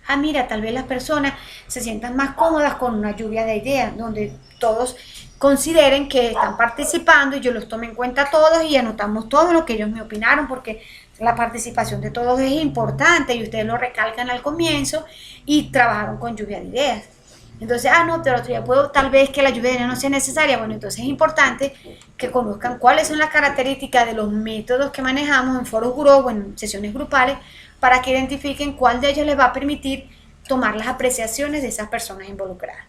Ah, mira, tal vez las personas se sientan más cómodas con una lluvia de ideas, donde todos consideren que están participando y yo los tome en cuenta todos y anotamos todo lo que ellos me opinaron, porque la participación de todos es importante y ustedes lo recalcan al comienzo y trabajaron con lluvia de ideas. Entonces, no, pero ya puedo, tal vez que la lluvia de ideas no sea necesaria. Bueno, entonces es importante que conozcan cuáles son las características de los métodos que manejamos en foros group o en sesiones grupales para que identifiquen cuál de ellos les va a permitir tomar las apreciaciones de esas personas involucradas.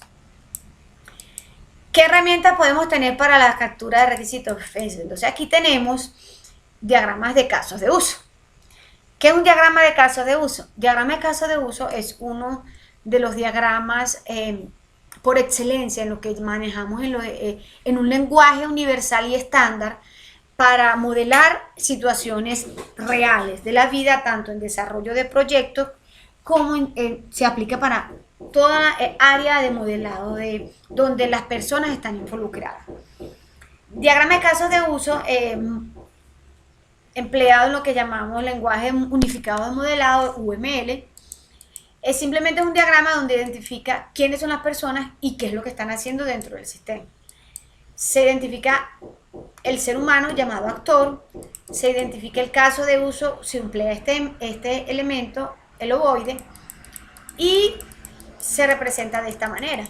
¿Qué herramientas podemos tener para la captura de requisitos? Entonces aquí tenemos diagramas de casos de uso. ¿Qué es un diagrama de casos de uso? Diagrama de casos de uso es uno de los diagramas por excelencia en lo que manejamos en un lenguaje universal y estándar para modelar situaciones reales de la vida, tanto en desarrollo de proyectos como se aplica para toda área de modelado donde las personas están involucradas. Diagrama de casos de uso empleado en lo que llamamos lenguaje unificado de modelado, UML. Es simplemente un diagrama donde identifica quiénes son las personas y qué es lo que están haciendo dentro del sistema. Se identifica el ser humano llamado actor, se identifica el caso de uso, se emplea este elemento, el ovoide, y se representa de esta manera.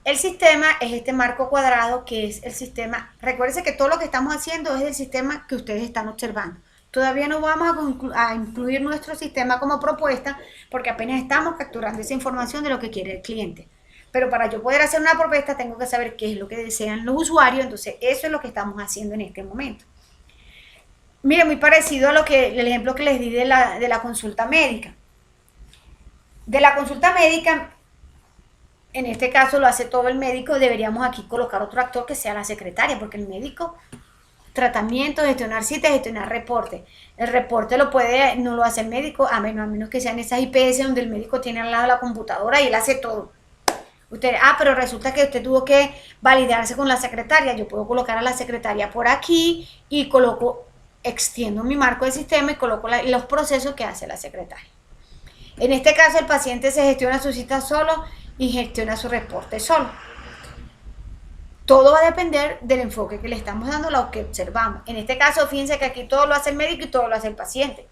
El sistema es este marco cuadrado que es el sistema. Recuérdense que todo lo que estamos haciendo es el sistema que ustedes están observando. Todavía no vamos a incluir nuestro sistema como propuesta porque apenas estamos capturando esa información de lo que quiere el cliente. Pero para yo poder hacer una propuesta tengo que saber qué es lo que desean los usuarios, entonces eso es lo que estamos haciendo en este momento. Mire, muy parecido a el ejemplo que les di de la consulta médica. De la consulta médica, en este caso lo hace todo el médico, deberíamos aquí colocar otro actor que sea la secretaria, porque el médico, tratamiento, gestionar citas, gestionar reporte. El reporte no lo hace el médico, a menos que sean esas IPS donde el médico tiene al lado la computadora y él hace todo. Pero resulta que usted tuvo que validarse con la secretaria. Yo puedo colocar a la secretaria por aquí y extiendo mi marco de sistema y coloco los procesos que hace la secretaria. En este caso el paciente se gestiona su cita solo y gestiona su reporte solo. Todo va a depender del enfoque que le estamos dando, lo que observamos. En este caso, fíjense que aquí todo lo hace el médico y todo lo hace el paciente.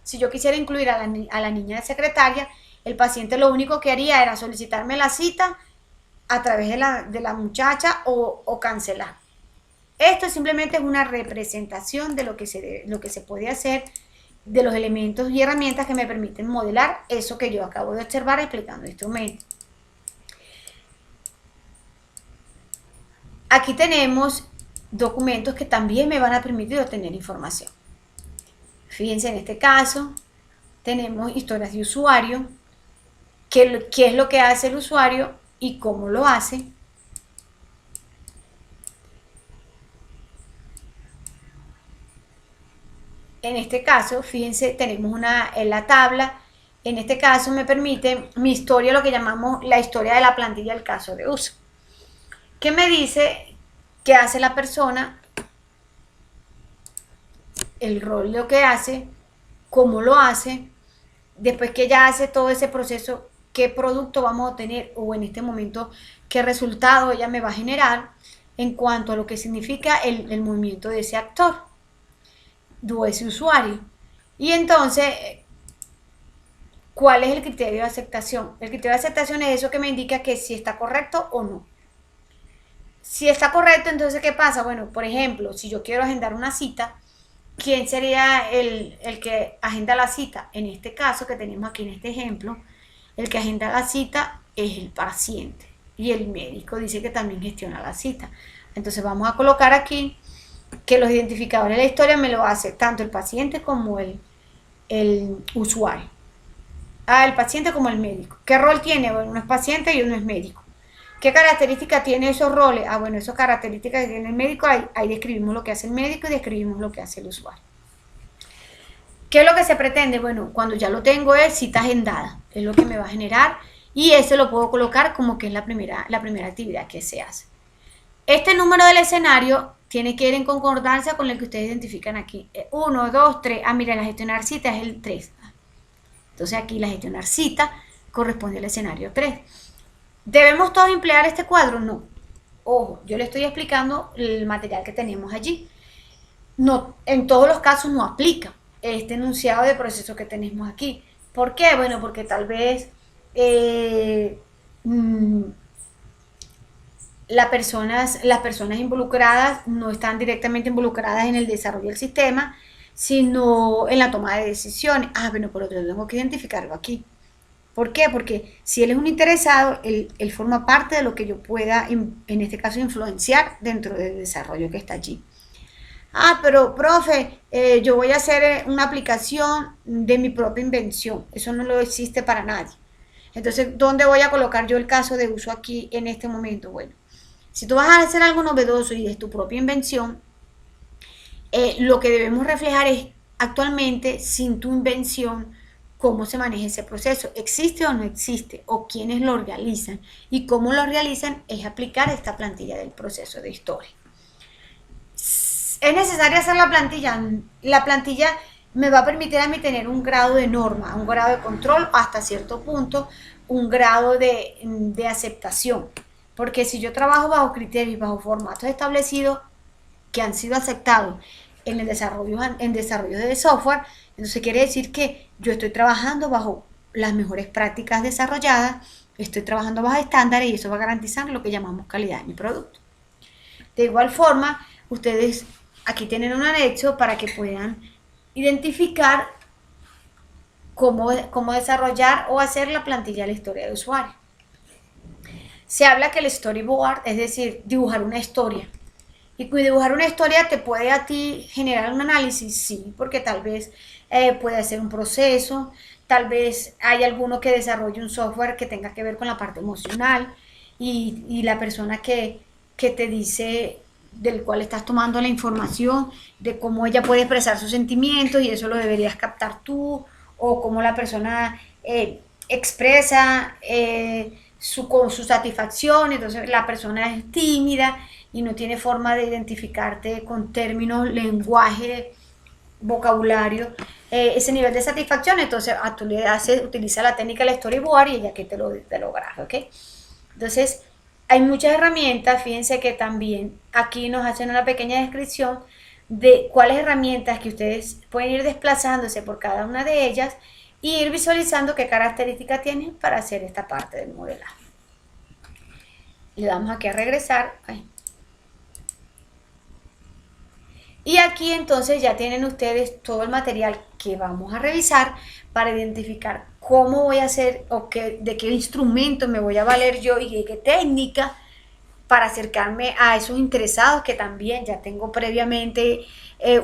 Si yo quisiera incluir a la niña de secretaria, el paciente lo único que haría era solicitarme la cita a través de la muchacha o cancelar. Esto simplemente es una representación de lo que se puede hacer, de los elementos y herramientas que me permiten modelar eso que yo acabo de observar explicando instrumentos. Aquí tenemos documentos que también me van a permitir obtener información. Fíjense, en este caso tenemos historias de usuario, qué es lo que hace el usuario y cómo lo hace. En este caso, fíjense, tenemos en la tabla, en este caso me permite mi historia, lo que llamamos la historia de la plantilla del caso de uso. ¿Qué me dice qué hace la persona? El rol, lo que hace, cómo lo hace, después que ella hace todo ese proceso, qué producto vamos a obtener o en este momento qué resultado ella me va a generar en cuanto a lo que significa el movimiento de ese actor o ese usuario. Y entonces, ¿cuál es el criterio de aceptación? El criterio de aceptación es eso que me indica que si está correcto o no. Si está correcto, entonces, ¿qué pasa? Bueno, por ejemplo, si yo quiero agendar una cita, ¿quién sería el que agenda la cita? En este caso que tenemos aquí en este ejemplo, el que agenda la cita es el paciente y el médico dice que también gestiona la cita. Entonces vamos a colocar aquí que los identificadores de la historia me lo hace tanto el paciente como el usuario. El paciente como el médico. ¿Qué rol tiene? Bueno, uno es paciente y uno es médico. ¿Qué características tiene esos roles? Bueno, esas características que tiene el médico, ahí describimos lo que hace el médico y describimos lo que hace el usuario. ¿Qué es lo que se pretende? Bueno, cuando ya lo tengo es cita agendada, es lo que me va a generar y ese lo puedo colocar como que es la primera actividad que se hace. Este número del escenario tiene que ir en concordancia con el que ustedes identifican aquí. 1, 2, 3. Miren, la gestionar cita es el 3. Entonces aquí la gestionar cita corresponde al escenario 3. ¿Debemos todos emplear este cuadro? No. Ojo, yo le estoy explicando el material que tenemos allí. No, en todos los casos no aplica este enunciado de proceso que tenemos aquí. ¿Por qué? Bueno, porque tal vez las personas involucradas no están directamente involucradas en el desarrollo del sistema, sino en la toma de decisiones. Bueno, por otro lado, tengo que identificarlo aquí. ¿Por qué? Porque si él es un interesado, él forma parte de lo que yo pueda, en este caso, influenciar dentro del desarrollo que está allí. Pero profe, yo voy a hacer una aplicación de mi propia invención. Eso no lo existe para nadie. Entonces, ¿dónde voy a colocar yo el caso de uso aquí en este momento? Bueno, si tú vas a hacer algo novedoso y es tu propia invención, lo que debemos reflejar es actualmente, sin tu invención, cómo se maneja ese proceso, existe o no existe, o quiénes lo realizan, y cómo lo realizan es aplicar esta plantilla del proceso de historia. ¿Es necesaria hacer la plantilla? La plantilla me va a permitir a mí tener un grado de norma, un grado de control, hasta cierto punto, un grado de aceptación. Porque si yo trabajo bajo criterios, bajo formatos establecidos que han sido aceptados en el desarrollo de software, entonces quiere decir que yo estoy trabajando bajo las mejores prácticas desarrolladas, estoy trabajando bajo estándares y eso va a garantizar lo que llamamos calidad de mi producto. De igual forma, ustedes aquí tienen un anexo para que puedan identificar cómo desarrollar o hacer la plantilla de la historia de usuario. Se habla que el storyboard, es decir, dibujar una historia. Y dibujar una historia te puede a ti generar un análisis, sí, porque tal vez puede ser un proceso, tal vez hay alguno que desarrolle un software que tenga que ver con la parte emocional y la persona que te dice del cual estás tomando la información, de cómo ella puede expresar sus sentimientos y eso lo deberías captar tú, o cómo la persona expresa con su satisfacción, entonces la persona es tímida y no tiene forma de identificarte con términos, lenguaje, vocabulario, ese nivel de satisfacción, entonces tú utiliza la técnica del storyboard y ella que te lo graba, ¿ok? Entonces, hay muchas herramientas, fíjense que también aquí nos hacen una pequeña descripción de cuáles herramientas que ustedes pueden ir desplazándose por cada una de ellas y ir visualizando qué características tienen para hacer esta parte del modelaje. Le damos aquí a regresar. Y aquí entonces ya tienen ustedes todo el material que vamos a revisar para identificar cómo voy a hacer o de qué instrumento me voy a valer yo y de qué técnica para acercarme a esos interesados que también ya tengo previamente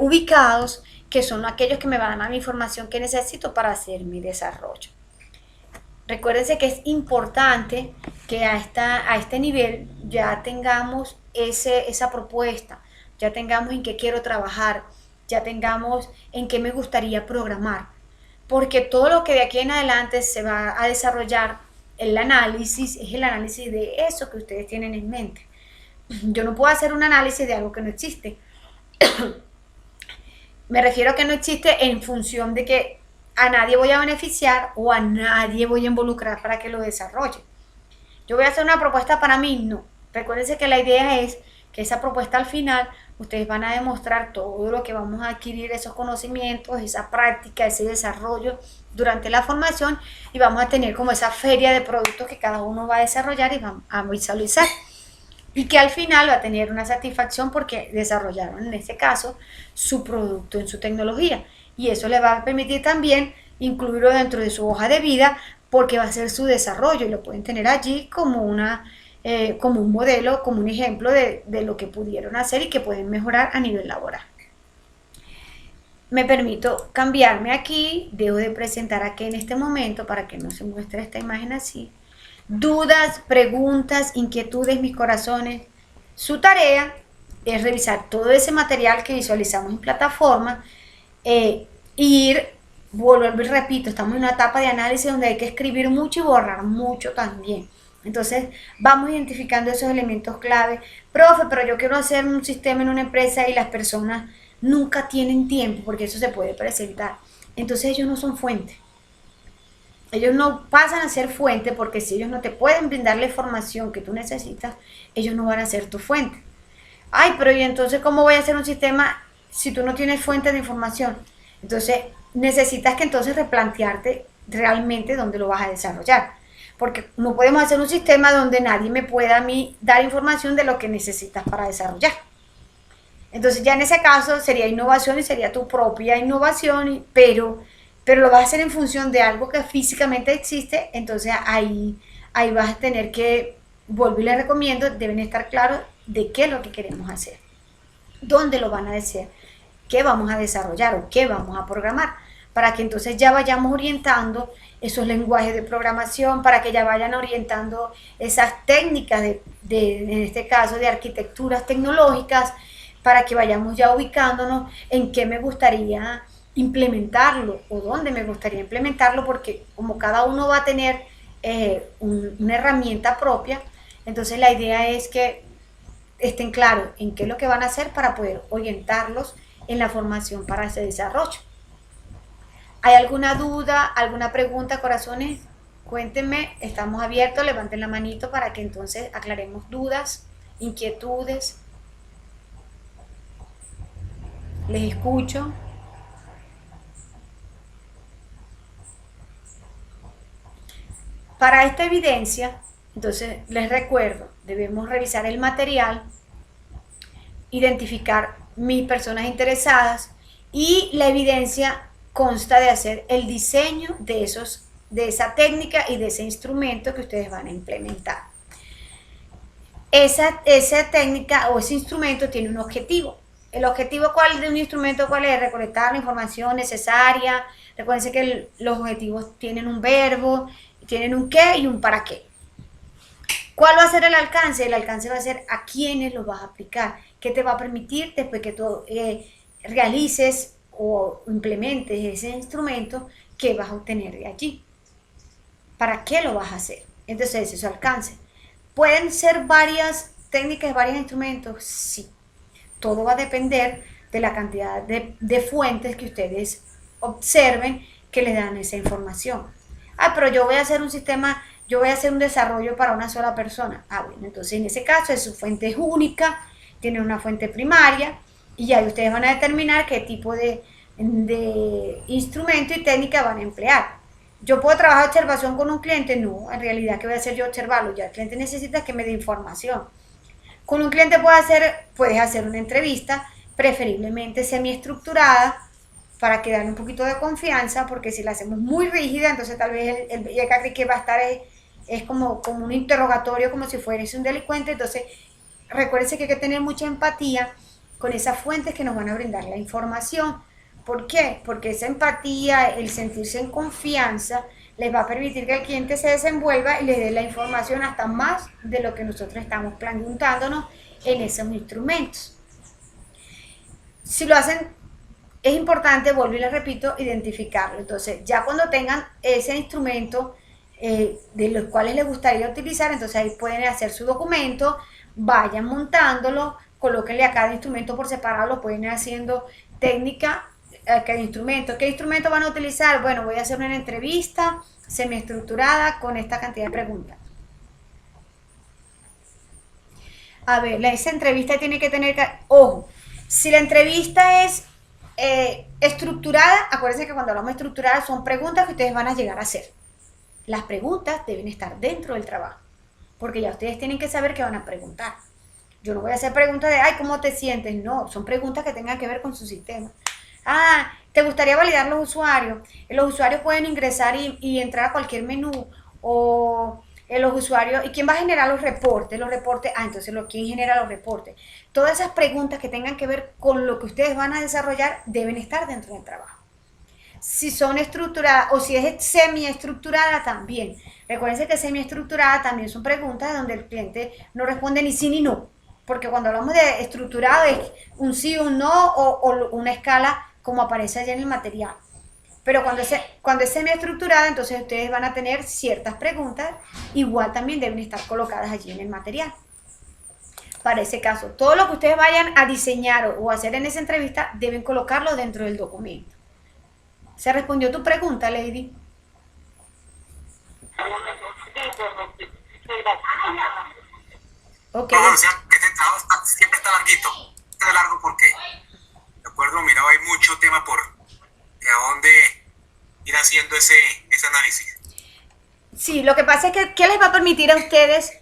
ubicados, que son aquellos que me van a dar la información que necesito para hacer mi desarrollo. Recuérdense que es importante que a este nivel ya tengamos esa propuesta, ya tengamos en qué quiero trabajar, ya tengamos en qué me gustaría programar, porque todo lo que de aquí en adelante se va a desarrollar, el análisis, es el análisis de eso que ustedes tienen en mente. Yo no puedo hacer un análisis de algo que no existe. Me refiero a que no existe en función de que a nadie voy a beneficiar o a nadie voy a involucrar para que lo desarrolle. Yo voy a hacer una propuesta para mí, no. Recuérdense que la idea es que esa propuesta al final ustedes van a demostrar todo lo que vamos a adquirir, esos conocimientos, esa práctica, ese desarrollo durante la formación y vamos a tener como esa feria de productos que cada uno va a desarrollar y va a visualizar y que al final va a tener una satisfacción porque desarrollaron en este caso su producto en su tecnología y eso le va a permitir también incluirlo dentro de su hoja de vida porque va a ser su desarrollo y lo pueden tener allí como como un modelo, como un ejemplo de lo que pudieron hacer y que pueden mejorar a nivel laboral. Me permito cambiarme aquí, dejo de presentar aquí en este momento para que no se muestre esta imagen así. Dudas, preguntas, inquietudes, mis corazones. Su tarea es revisar todo ese material que visualizamos en plataforma vuelvo y repito, estamos en una etapa de análisis donde hay que escribir mucho y borrar mucho también. Entonces vamos identificando esos elementos clave. Profe, pero yo quiero hacer un sistema en una empresa y las personas nunca tienen tiempo porque eso se puede presentar. Entonces ellos no son fuente. Ellos no pasan a ser fuente porque si ellos no te pueden brindar la información que tú necesitas, ellos no van a ser tu fuente. Ay, pero ¿y entonces cómo voy a hacer un sistema si tú no tienes fuente de información? Entonces necesitas que entonces replantearte realmente dónde lo vas a desarrollar. Porque no podemos hacer un sistema donde nadie me pueda a mí dar información de lo que necesitas para desarrollar. Entonces ya en ese caso sería innovación y sería tu propia innovación, pero lo vas a hacer en función de algo que físicamente existe, entonces ahí vas a tener que, vuelvo y les recomiendo, deben estar claros de qué es lo que queremos hacer, dónde lo van a hacer, qué vamos a desarrollar o qué vamos a programar, para que entonces ya vayamos orientando esos lenguajes de programación, para que ya vayan orientando esas técnicas en este caso, de arquitecturas tecnológicas, para que vayamos ya ubicándonos en qué me gustaría implementarlo o dónde me gustaría implementarlo, porque como cada uno va a tener una herramienta propia, entonces la idea es que estén claros en qué es lo que van a hacer para poder orientarlos en la formación para ese desarrollo. ¿Hay alguna duda, alguna pregunta, corazones? Cuéntenme, estamos abiertos, levanten la manito para que entonces aclaremos dudas, inquietudes. Les escucho. Para esta evidencia, entonces les recuerdo, debemos revisar el material, identificar mis personas interesadas, y la evidencia consta de hacer el diseño de esa técnica y de ese instrumento que ustedes van a implementar. Esa técnica o ese instrumento tiene un objetivo. ¿El objetivo de un instrumento cuál es? Recolectar la información necesaria. Recuerden que los objetivos tienen un verbo, tienen un qué y un para qué. ¿Cuál va a ser el alcance? El alcance va a ser a quiénes lo vas a aplicar. ¿Qué te va a permitir después que tú realices o implementes ese instrumento? ¿Qué vas a obtener de allí? ¿Para qué lo vas a hacer? Entonces ese es su alcance. ¿Pueden ser varias técnicas, varios instrumentos? Sí. Todo va a depender de la cantidad de fuentes que ustedes observen que les dan esa información. Pero yo voy a hacer un sistema, yo voy a hacer un desarrollo para una sola persona. Bueno, entonces en ese caso su fuente es única, tiene una fuente primaria, y ahí ustedes van a determinar qué tipo de instrumento y técnica van a emplear. ¿Yo puedo trabajar observación con un cliente? No, en realidad, ¿qué voy a hacer yo? Observarlo. Ya el cliente necesita que me dé información. Con un cliente puedes hacer una entrevista, preferiblemente semiestructurada, para que darle un poquito de confianza, porque si la hacemos muy rígida, entonces tal vez el cree que va a estar es como un interrogatorio, como si fuese un delincuente. Entonces, recuérdense que hay que tener mucha empatía con esas fuentes que nos van a brindar la información. ¿Por qué? Porque esa empatía, el sentirse en confianza, les va a permitir que el cliente se desenvuelva y les dé la información hasta más de lo que nosotros estamos preguntándonos en esos instrumentos. Si lo hacen, es importante, vuelvo y les repito, identificarlo. Entonces, ya cuando tengan ese instrumento de los cuales les gustaría utilizar, entonces ahí pueden hacer su documento, vayan montándolo, colóquenle a cada instrumento por separado, lo pueden ir haciendo técnica a cada instrumento. ¿Qué instrumento van a utilizar? Bueno, voy a hacer una entrevista semiestructurada con esta cantidad de preguntas. A ver, esa entrevista tiene que tener, ojo, si la entrevista es estructurada, acuérdense que cuando hablamos de estructurada son preguntas que ustedes van a llegar a hacer. Las preguntas deben estar dentro del trabajo, porque ya ustedes tienen que saber qué van a preguntar. Yo no voy a hacer preguntas de, ay, ¿cómo te sientes? No, son preguntas que tengan que ver con su sistema. ¿Te gustaría validar los usuarios? Los usuarios pueden ingresar y entrar a cualquier menú, o los usuarios, ¿y quién va a generar los reportes? Entonces, ¿quién genera los reportes? Todas esas preguntas que tengan que ver con lo que ustedes van a desarrollar deben estar dentro del trabajo. Si son estructuradas o si es semiestructurada también. Recuérdense que semiestructurada también son preguntas donde el cliente no responde ni sí ni no. Porque cuando hablamos de estructurado es un sí, un no o una escala como aparece allá en el material. Pero cuando es semiestructurada, entonces ustedes van a tener ciertas preguntas, igual también deben estar colocadas allí en el material. Para ese caso, todo lo que ustedes vayan a diseñar o hacer en esa entrevista, deben colocarlo dentro del documento. ¿Se respondió tu pregunta, Lady? Ok. No, o sea, que este trabajo siempre está larguito. Está largo porque, de acuerdo, mira, hay mucho tema por de a dónde ir haciendo ese análisis. Sí, lo que pasa es que ¿qué les va a permitir a ustedes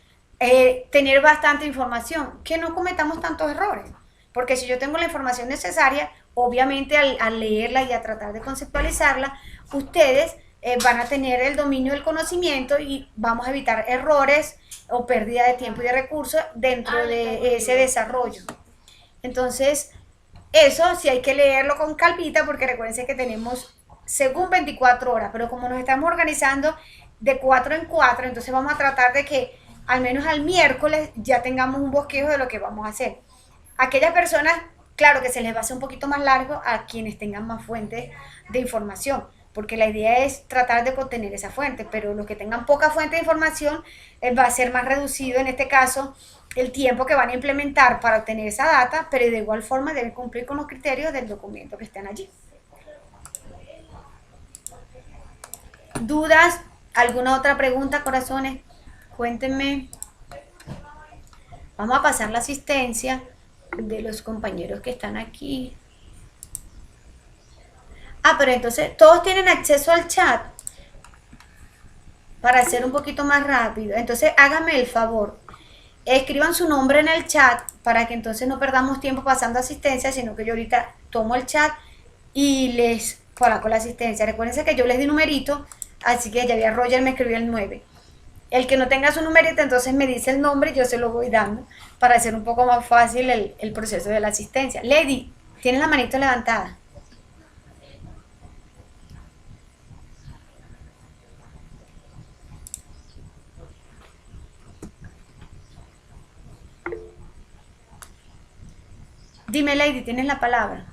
tener bastante información? Que no cometamos tantos errores. Porque si yo tengo la información necesaria, obviamente al leerla y a tratar de conceptualizarla, ustedes van a tener el dominio del conocimiento y vamos a evitar errores o pérdida de tiempo y de recursos dentro de ese desarrollo. Entonces, eso sí hay que leerlo con calmita, porque recuérdense que tenemos según 24 horas, pero como nos estamos organizando de 4 en 4, entonces vamos a tratar de que al menos al miércoles ya tengamos un bosquejo de lo que vamos a hacer. Aquellas personas claro que se les va a hacer un poquito más largo a quienes tengan más fuentes de información, porque la idea es tratar de contener esa fuente, pero los que tengan poca fuente de información va a ser más reducido en este caso el tiempo que van a implementar para obtener esa data, pero de igual forma deben cumplir con los criterios del documento que estén allí. ¿Dudas? ¿Alguna otra pregunta, corazones? Cuéntenme. Vamos a pasar la asistencia de los compañeros que están aquí. Ah, pero entonces todos tienen acceso al chat para hacer un poquito más rápido. Entonces háganme el favor, escriban su nombre en el chat para que entonces no perdamos tiempo pasando asistencia, sino que yo ahorita tomo el chat y les coloco la asistencia. Recuérdense que yo les di numerito, así que ya había Roger me escribió el 9. El que no tenga su numerito, entonces me dice el nombre y yo se lo voy dando para hacer un poco más fácil el proceso de la asistencia. Lady, tienes la manito levantada. Dime, Lady, tienes la palabra.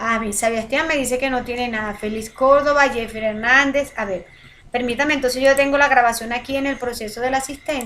Ah, bien, Sebastián me dice que no tiene nada. Feliz Córdoba, Jeffrey Hernández. A ver, permítame, entonces yo tengo la grabación aquí en el proceso del asistente.